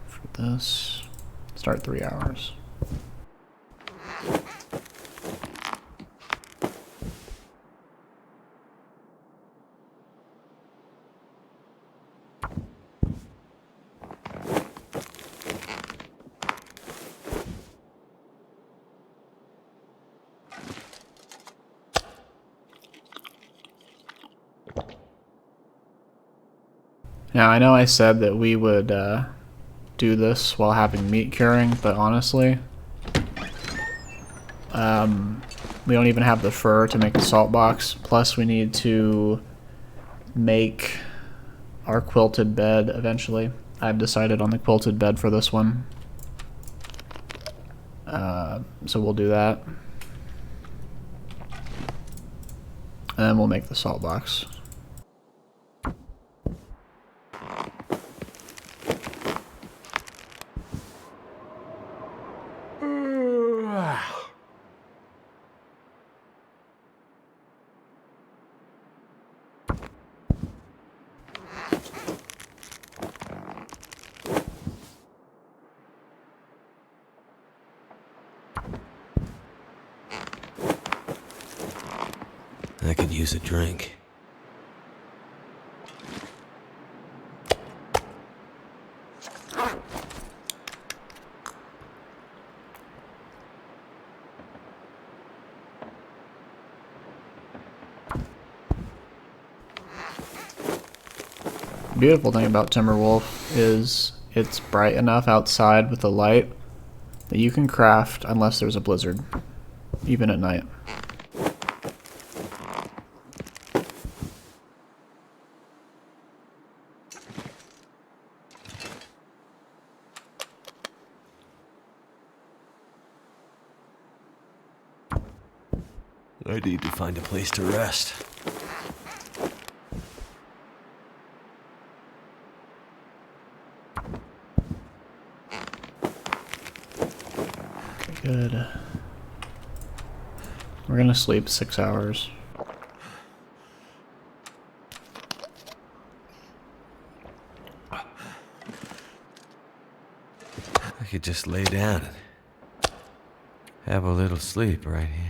for this. Start 3 hours. Now, I know I said that we would do this while having meat curing, but honestly, we don't even have the fur to make the salt box. Plus, we need to make our quilted bed eventually. I've decided on the quilted bed for this one. So we'll do that. And then we'll make the salt box. I could use a drink. The beautiful thing about Timberwolf is it's bright enough outside with the light that you can craft unless there's a blizzard, even at night. I need to find a place to rest. Good. We're gonna sleep 6 hours. I could just lay down and have a little sleep right here.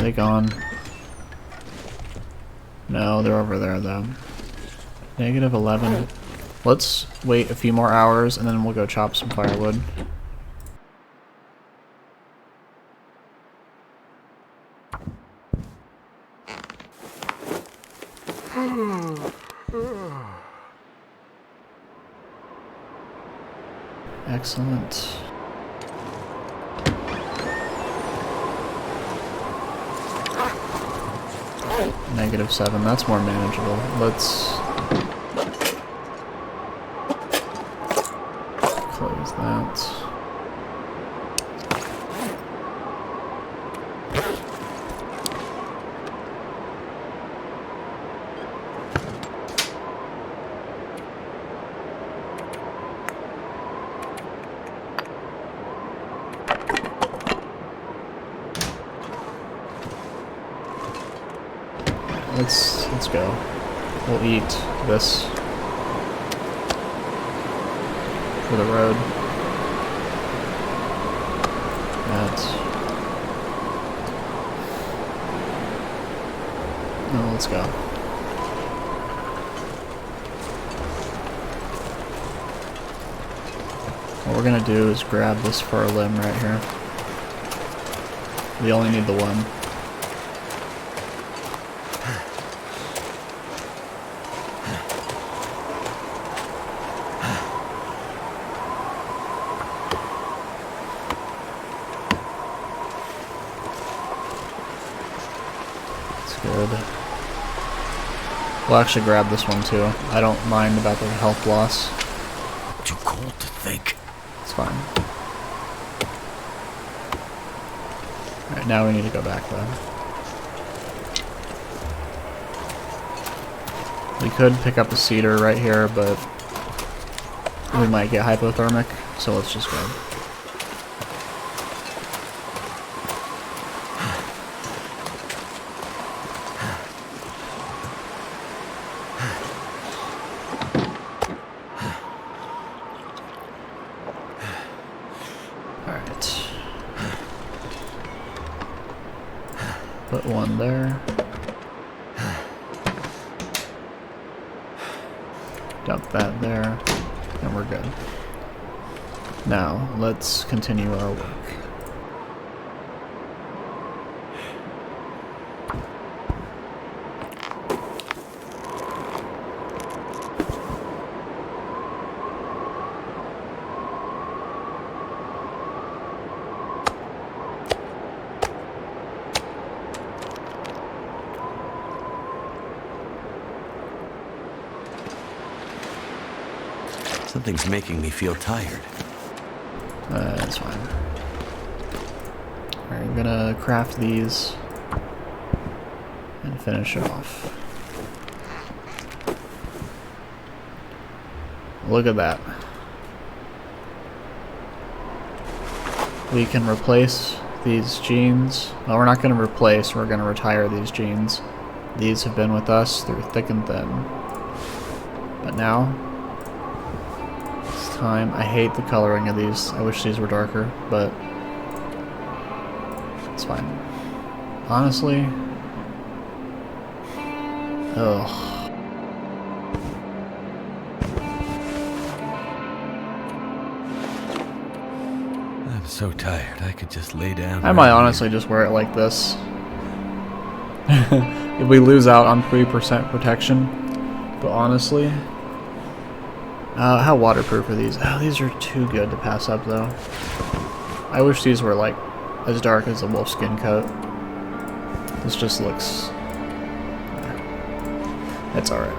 they gone? No, they're over there though. -11. Let's wait a few more hours and then we'll go chop some firewood. Excellent. -7, that's more manageable. Let's close that. Let's go. We'll eat this for the road. No, let's go. What we're gonna do is grab this fur limb right here. We only need the one. Good. We'll actually grab this one too. I don't mind about the health loss. Too cold to think. It's fine. Alright, now we need to go back though. We could pick up a cedar right here, but we might get hypothermic, so let's just go. Put one there. Dump that there. And we're good. Now, let's continue our work. Something's making me feel tired. That's fine. Alright, I'm gonna craft these and finish it off. Look at that. We can replace these jeans. Well, we're not gonna replace, we're gonna retire these jeans. These have been with us through thick and thin. But now, time. I hate the coloring of these. I wish these were darker, but it's fine. Honestly, ugh. I'm so tired. I could just lay down. I might honestly just wear it like this. If we lose out on 3% protection, but honestly. How waterproof are these? Oh, these are too good to pass up, though. I wish these were, like, as dark as a wolfskin coat. This just looks... It's alright.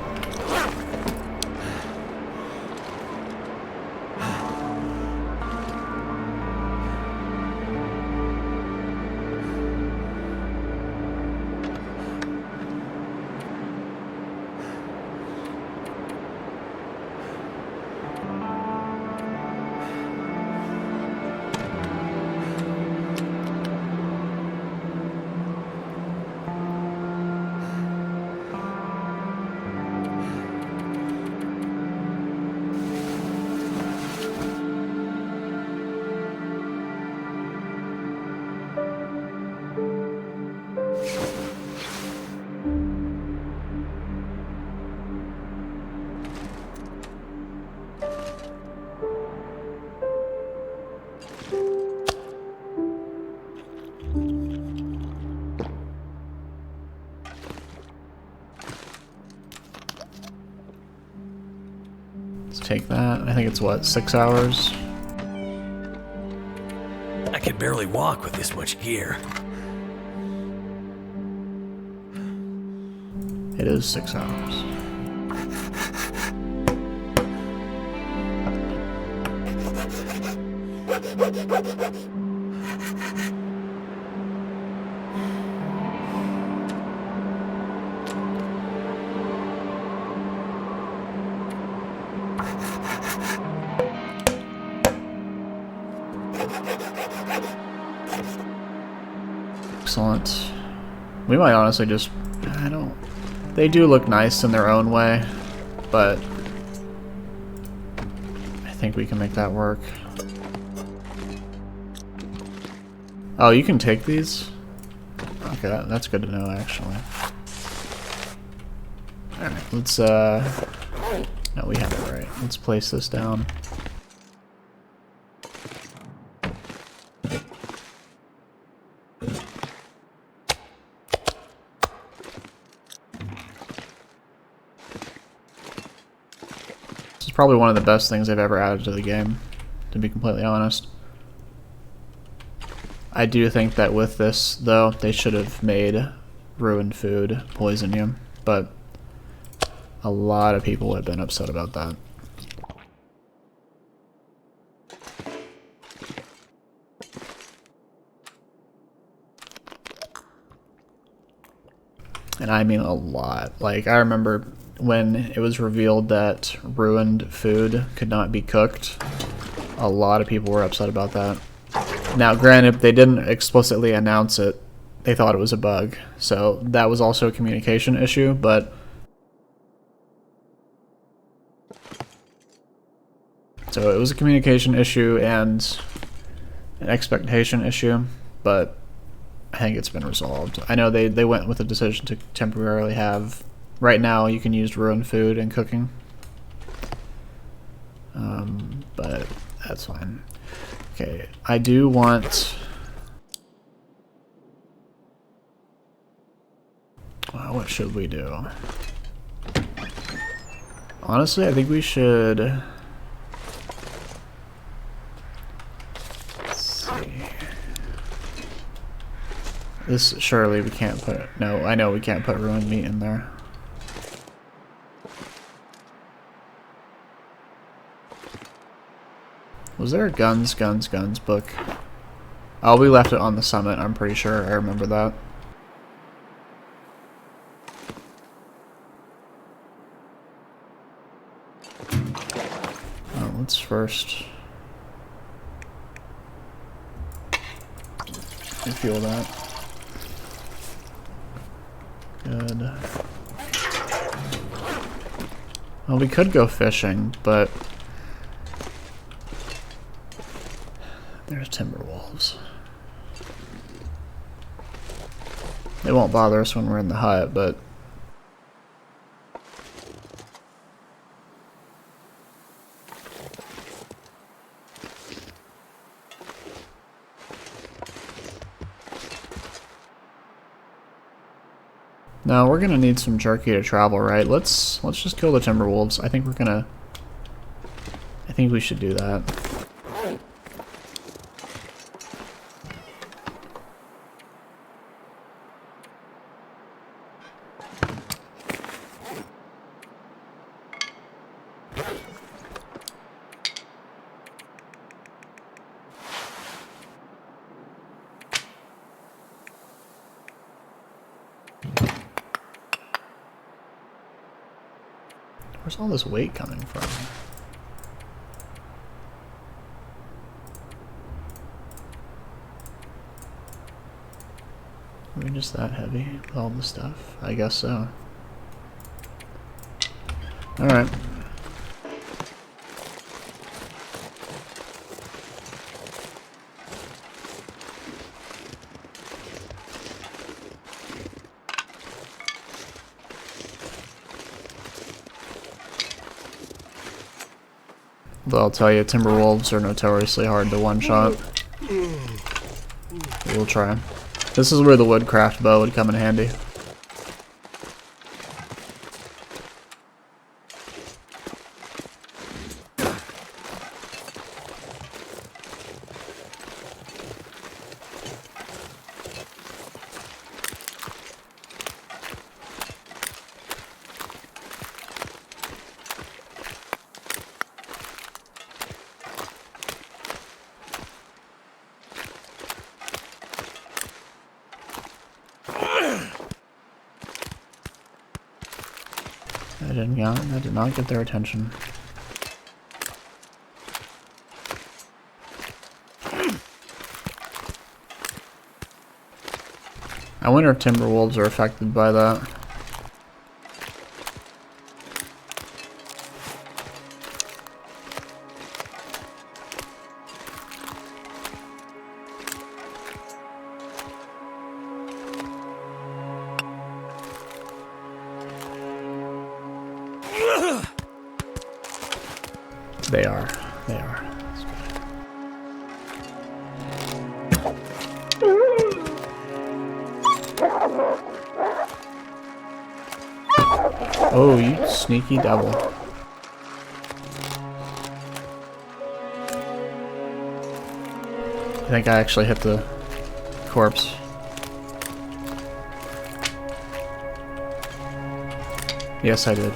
Let's take that. I think it's what, 6 hours? I can barely walk with this much gear. It is 6 hours. Excellent. We might honestly just... I don't... They do look nice in their own way, but I think we can make that work. Oh, you can take these? Okay, that's good to know, actually. Alright, let's, no, we have it right. Let's place this down. This is probably one of the best things they've ever added to the game, to be completely honest. I do think that with this, though, they should have made ruined food poisonium, but a lot of people have been upset about that. And I mean a lot. Like, I remember when it was revealed that ruined food could not be cooked, a lot of people were upset about that. Now, granted, they didn't explicitly announce it. They thought it was a bug. So that was also a communication issue, but so it was a communication issue and an expectation issue, but I think it's been resolved. I know they went with a decision to temporarily have... Right now, you can use ruined food in cooking. But that's fine. Okay, I do want... Well, what should we do? Honestly, I think we should... Let's see... This, surely we can't put... No, I know we can't put ruined meat in there. Was there a guns book? Oh, we left it on the summit, I'm pretty sure. I remember that. Oh, let's first refuel that. Good. Well, we could go fishing, but there's Timberwolves. They won't bother us when we're in the hut, but no, we're gonna need some jerky to travel, right? Let's just kill the Timberwolves. I think we should do that. Where's all this weight coming from? Are we just that heavy with all the stuff? I guess so. Alright. But I'll tell you, Timberwolves are notoriously hard to one-shot. We'll try. This is where the woodcraft bow would come in handy. I did not get their attention. I wonder if Timberwolves are affected by that. They are. They are. Oh, you sneaky devil. I think I actually hit the corpse. Yes, I did.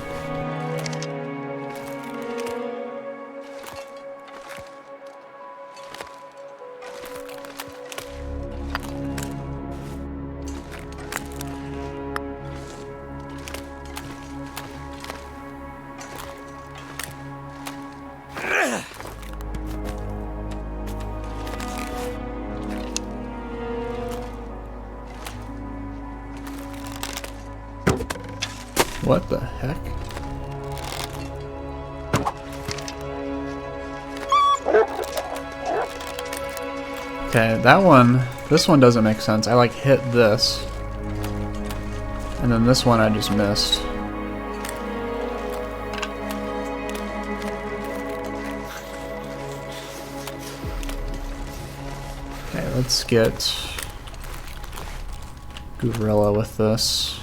What the heck? Okay, that one, this one doesn't make sense. I like hit this. And then this one I just missed. Okay, let's get Guerrilla with this.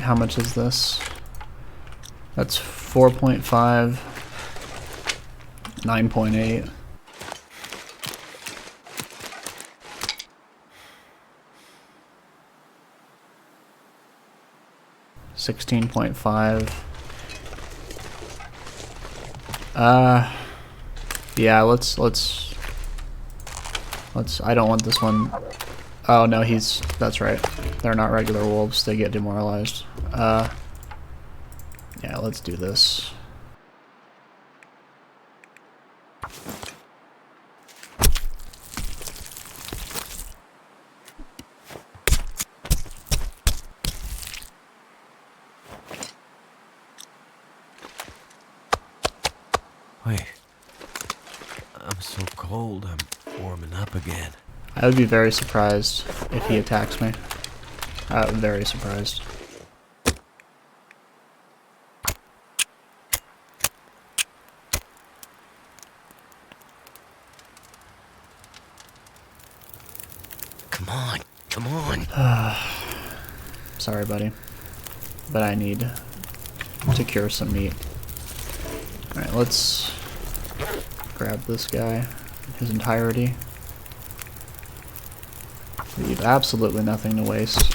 How much is this? That's 4.5, 9.8. 16.5. Yeah, let's I don't want this one. Oh no, that's right. They're not regular wolves, they get demoralized. Yeah, let's do this. Wait. I'm so cold, I'm warming up again. I would be very surprised if he attacks me. I'm very surprised. Come on, come on. Sorry, buddy. But I need to cure some meat. Alright, let's grab this guy in his entirety. Leave absolutely nothing to waste.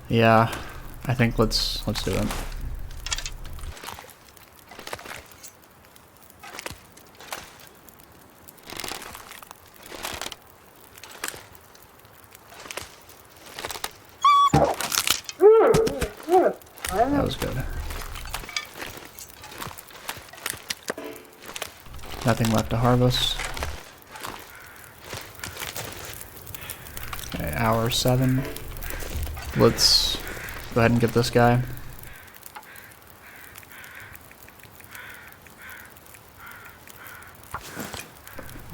Yeah, I think let's do it. Nothing left to harvest. Okay, hour 7. Let's go ahead and get this guy.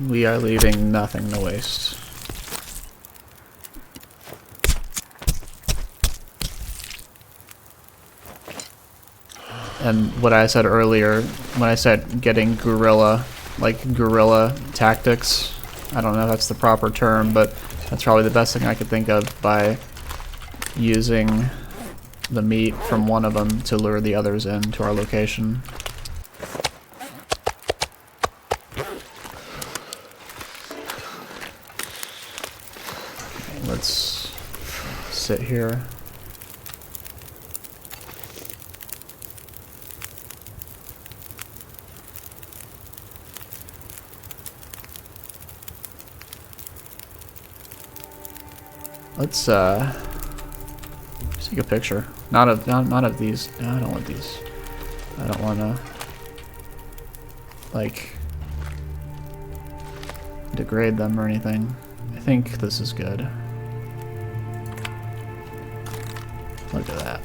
We are leaving nothing to waste. And what I said earlier, when I said getting guerrilla, like guerrilla tactics, I don't know if that's the proper term, but that's probably the best thing I could think of, by using the meat from one of them to lure the others in to our location. Okay, let's sit here. Let's take a picture. Not of these. No, I don't want these. I don't want to like degrade them or anything. I think this is good. Look at that.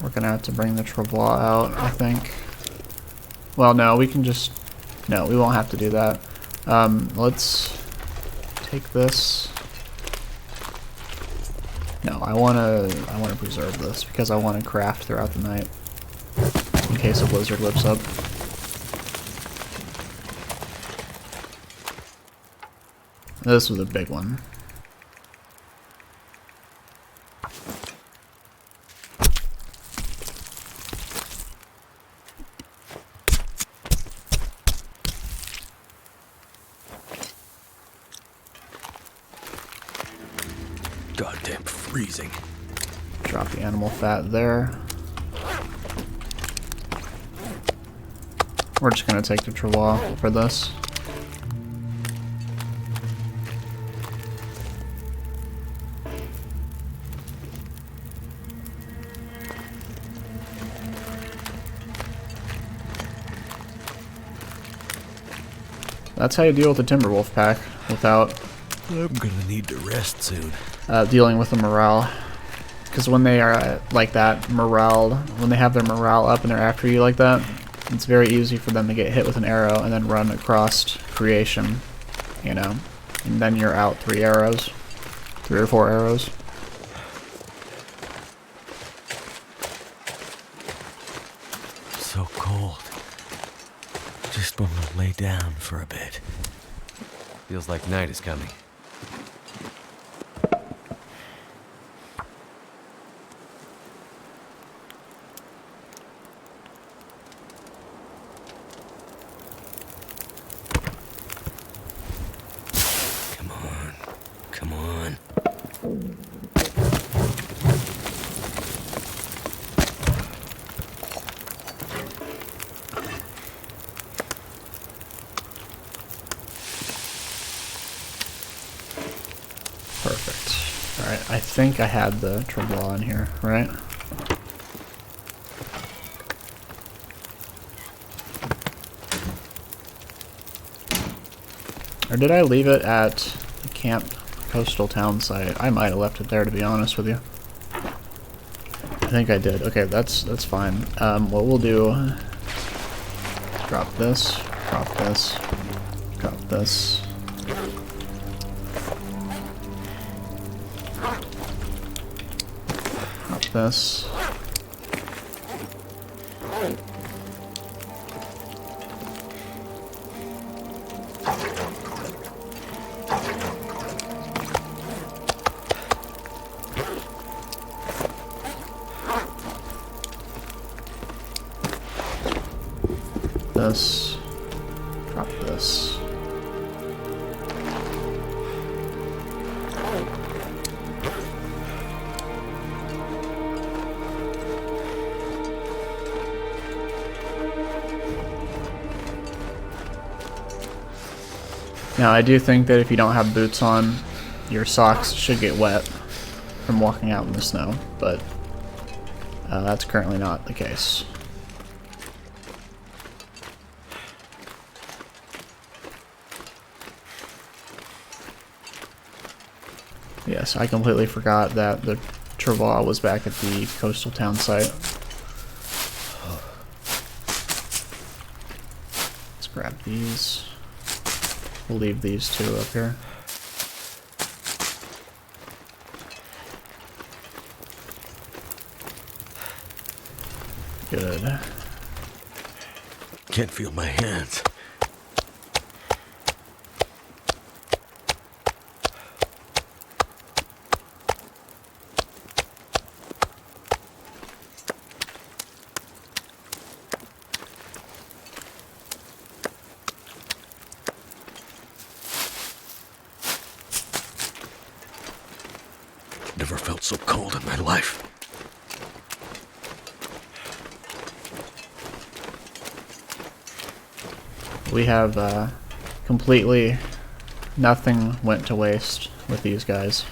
We're gonna have to bring the travois out, I think. Well, no, we can just... No, we won't have to do that. Let's take this. No, I wanna preserve this because I wanna craft throughout the night in case a blizzard whips up. This was a big one. Goddamn freezing. Drop the animal fat there. We're just gonna take the travois for this. That's how you deal with the Timberwolf pack without I'm gonna need to rest soon. dealing with the morale. Because when they are like that, when they have their morale up and they're after you like that, it's very easy for them to get hit with an arrow and then run across creation, you know, and then you're out 3 arrows, 3 or 4 arrows. So cold. Just want to lay down for a bit. Feels like night is coming. Come on. Come on. Perfect. Alright, I think I had the travois in here, right? Or did I leave it at the camp coastal town site? I might have left it there, to be honest with you. I think I did. Okay, that's fine. What we'll do... Drop this, drop this, drop this. Drop this. This. Drop this. Now, I do think that if you don't have boots on, your socks should get wet from walking out in the snow, but that's currently not the case. Yes, I completely forgot that the Travois was back at the coastal town site. Let's grab these. We'll leave these two up here. Good. Can't feel my hands. Never felt so cold in my life. We have completely nothing went to waste with these guys,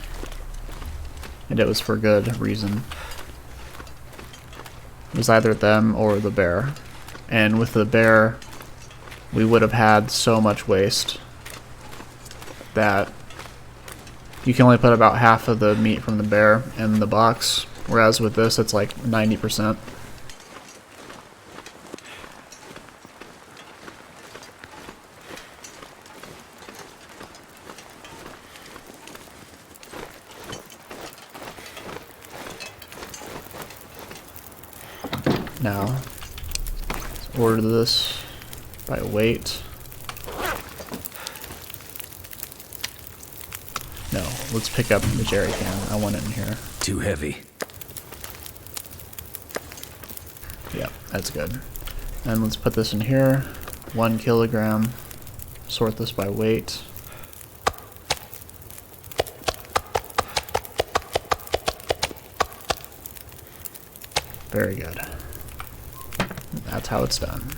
and it was for good reason. It was either them or the bear, and with the bear we would have had so much waste that you can only put about half of the meat from the bear in the box, whereas with this it's like 90%. Now, let's order this by weight. No, let's pick up the jerry can. I want it in here. Too heavy. Yeah, that's good. And let's put this in here. 1 kilogram. Sort this by weight. Very good. That's how it's done.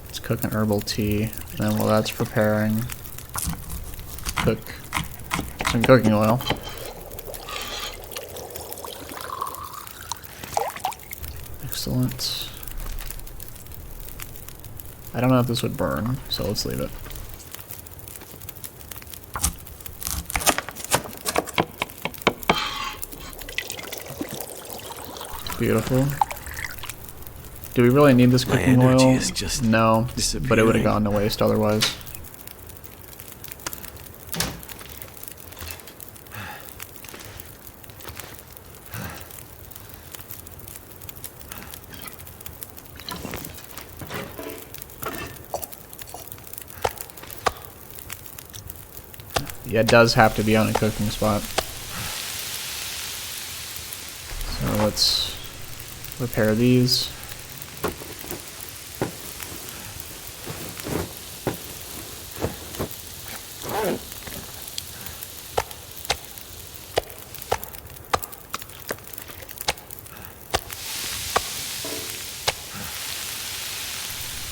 Let's cook an herbal tea, and then while that's preparing, cook some cooking oil. Excellent. I don't know if this would burn, so let's leave it. Beautiful. Do we really need this cooking oil? Is just no, but it would have gone to waste otherwise. Yeah, it does have to be on a cooking spot. So let's repair these.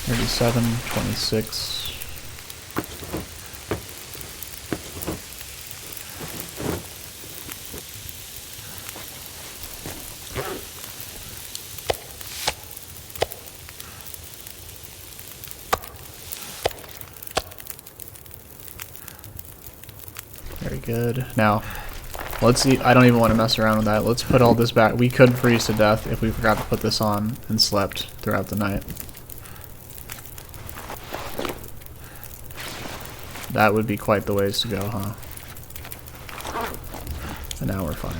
$37.26. Very good. Now, let's see. I don't even want to mess around with that. Let's put all this back. We could freeze to death if we forgot to put this on and slept throughout the night. That would be quite the ways to go, huh? And now we're fine.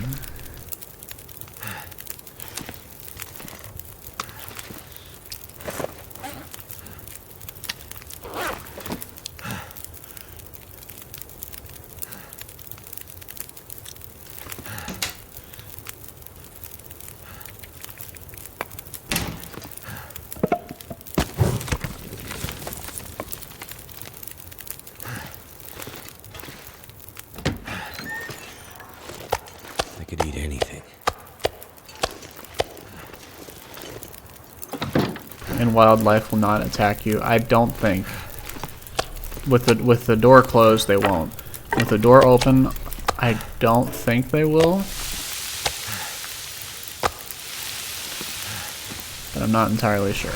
and wildlife will not attack you. I don't think. With the door closed, they won't. With the door open, I don't think they will. But I'm not entirely sure.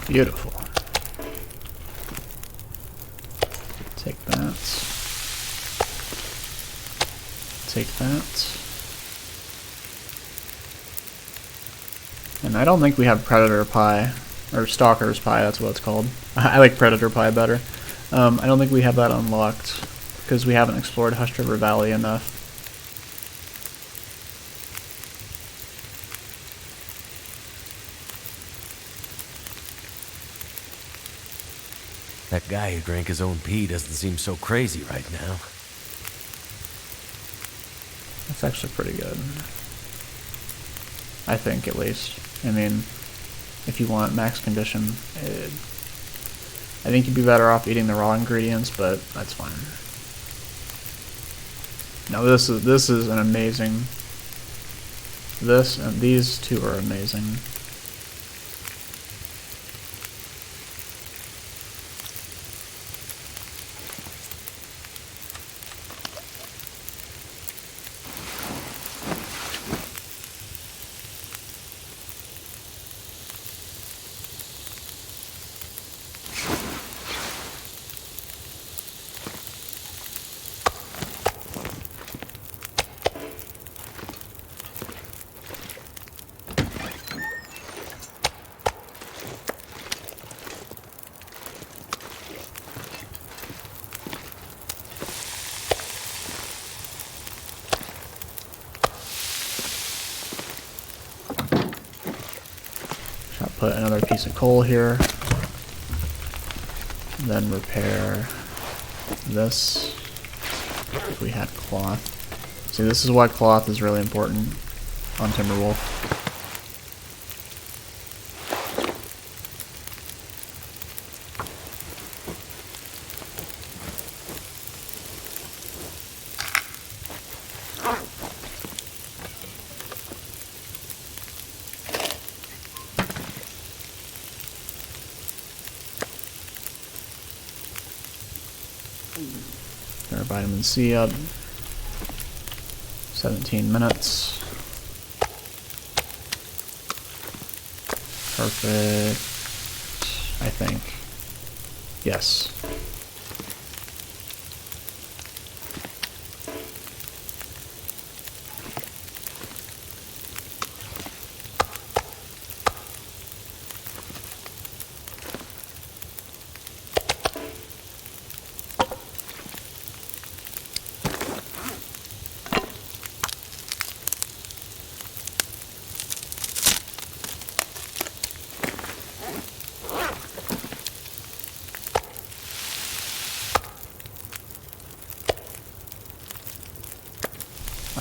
Beautiful. Take that. Take that. And I don't think we have Predator Pie, or Stalker's Pie, that's what it's called. I like Predator Pie better. I don't think we have that unlocked, because we haven't explored Hush River Valley enough. That guy who drank his own pee doesn't seem so crazy right now. That's actually pretty good. I think, at least. I mean, if you want max condition, I think you'd be better off eating the raw ingredients, but that's fine. Now this is an amazing. This and these two are amazing. Put another piece of coal here, then repair this if we had cloth. See, this is why cloth is really important on Timberwolf. Get our vitamin C up. 17 minutes. Perfect. I think. Yes.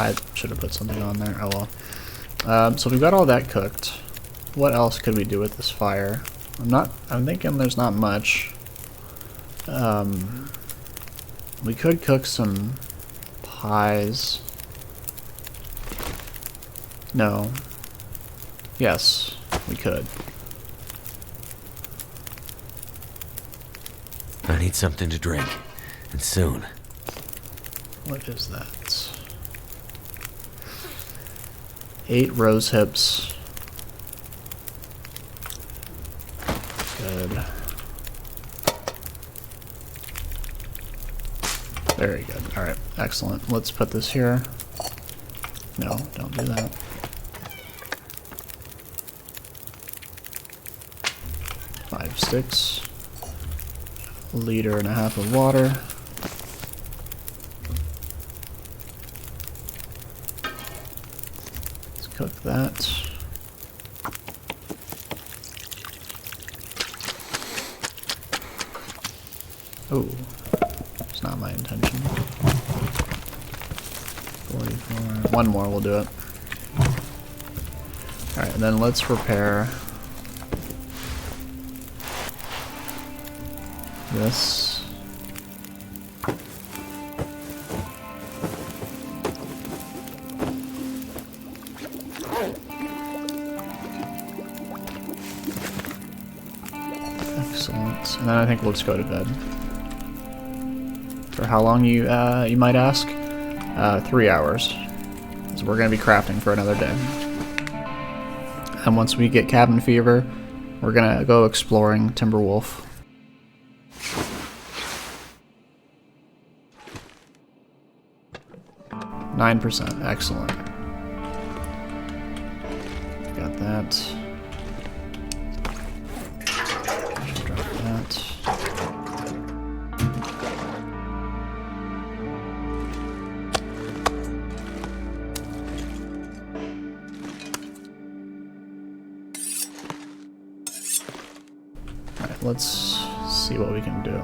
I should have put something on there. Oh well. So we've got all that cooked. What else could we do with this fire? I'm thinking there's not much. We could cook some pies. No. Yes, we could. I need something to drink, and soon. What is that? 8 rose hips. Good. Very good. Alright, excellent. Let's put this here. No, don't do that. Five sticks. 1.5 liters of water. Let's cook that. Oh, it's not my intention. 44. One more, we'll do it. Alright, and then let's prepare this. Excellent. And then I think we'll just go to bed. For how long, you might ask? 3 hours. So we're going to be crafting for another day. And once we get cabin fever, we're going to go exploring Timberwolf. %. Excellent. Got that. Should drop that. Alright, let's see what we can do.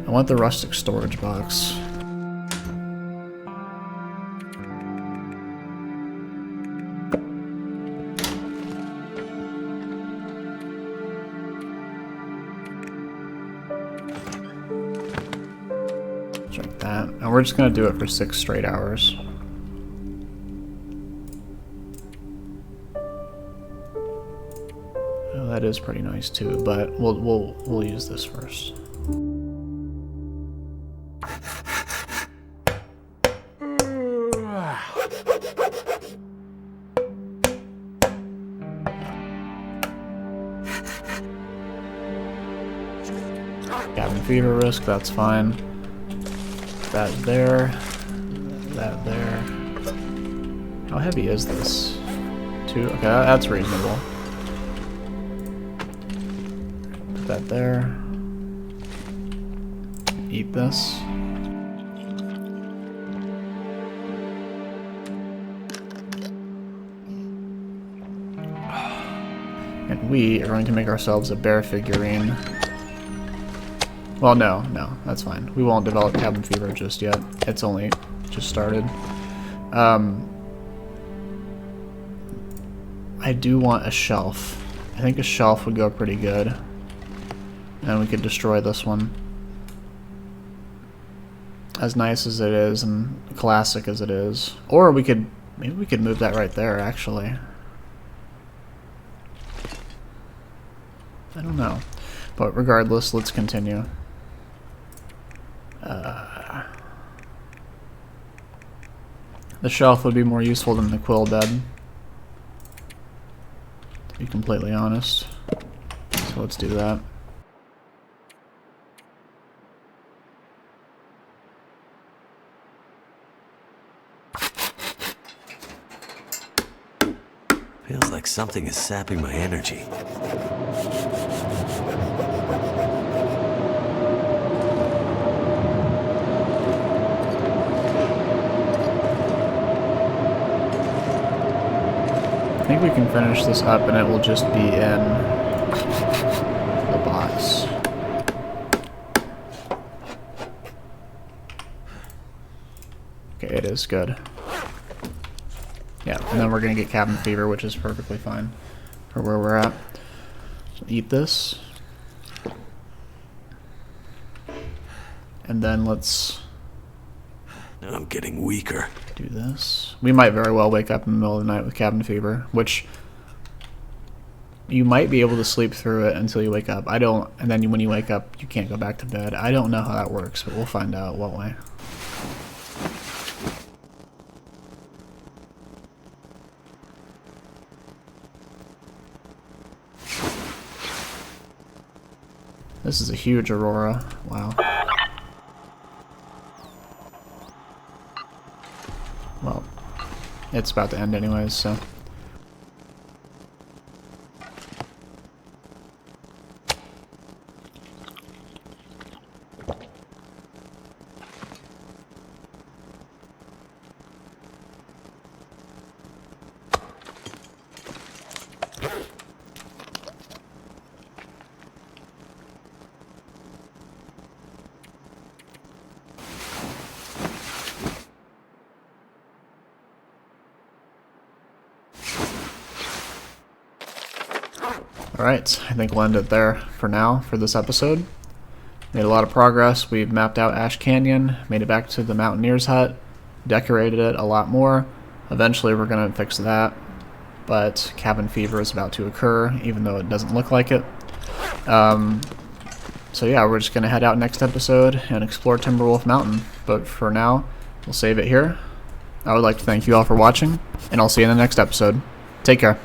I want the rustic storage box. Check that. And we're just going to do it for 6 straight hours. Oh, that is pretty nice too, but we'll use this first. Cabin fever risk, that's fine. That there. That there. How heavy is this? 2? Okay, that's reasonable. Put that there. Eat this. And we are going to make ourselves a bear figurine. Well, no, that's fine. We won't develop cabin fever just yet. It's only just started. I do want a shelf. I think a shelf would go pretty good. And we could destroy this one. As nice as it is and classic as it is. Or we could, maybe we could move that right there, actually. I don't know. But regardless, let's continue. The shelf would be more useful than the quill bed, to be completely honest. So let's do that. Feels like something is sapping my energy. I think we can finish this up and it will just be in the box. is good. Yeah, and then we're gonna get cabin fever, which is perfectly fine for where we're at. So eat this. And then let's I'm getting weaker. do this. We might very well wake up in the middle of the night with cabin fever, which you might be able to sleep through it until you wake up. I don't, and then when you wake up, you can't go back to bed. I don't know how that works, but we'll find out, won't we? This is a huge aurora. Wow. Well, it's about to end anyways, so. Alright, I think we'll end it there for now for this episode. Made a lot of progress. We've mapped out Ash Canyon, made it back to the Mountaineer's hut, decorated it a lot more. Eventually we're going to fix that, but cabin fever is about to occur, even though it doesn't look like it. So yeah, we're just going to head out next episode and explore Timberwolf Mountain. But for now, we'll save it here. I would like to thank you all for watching, and I'll see you in the next episode. Take care.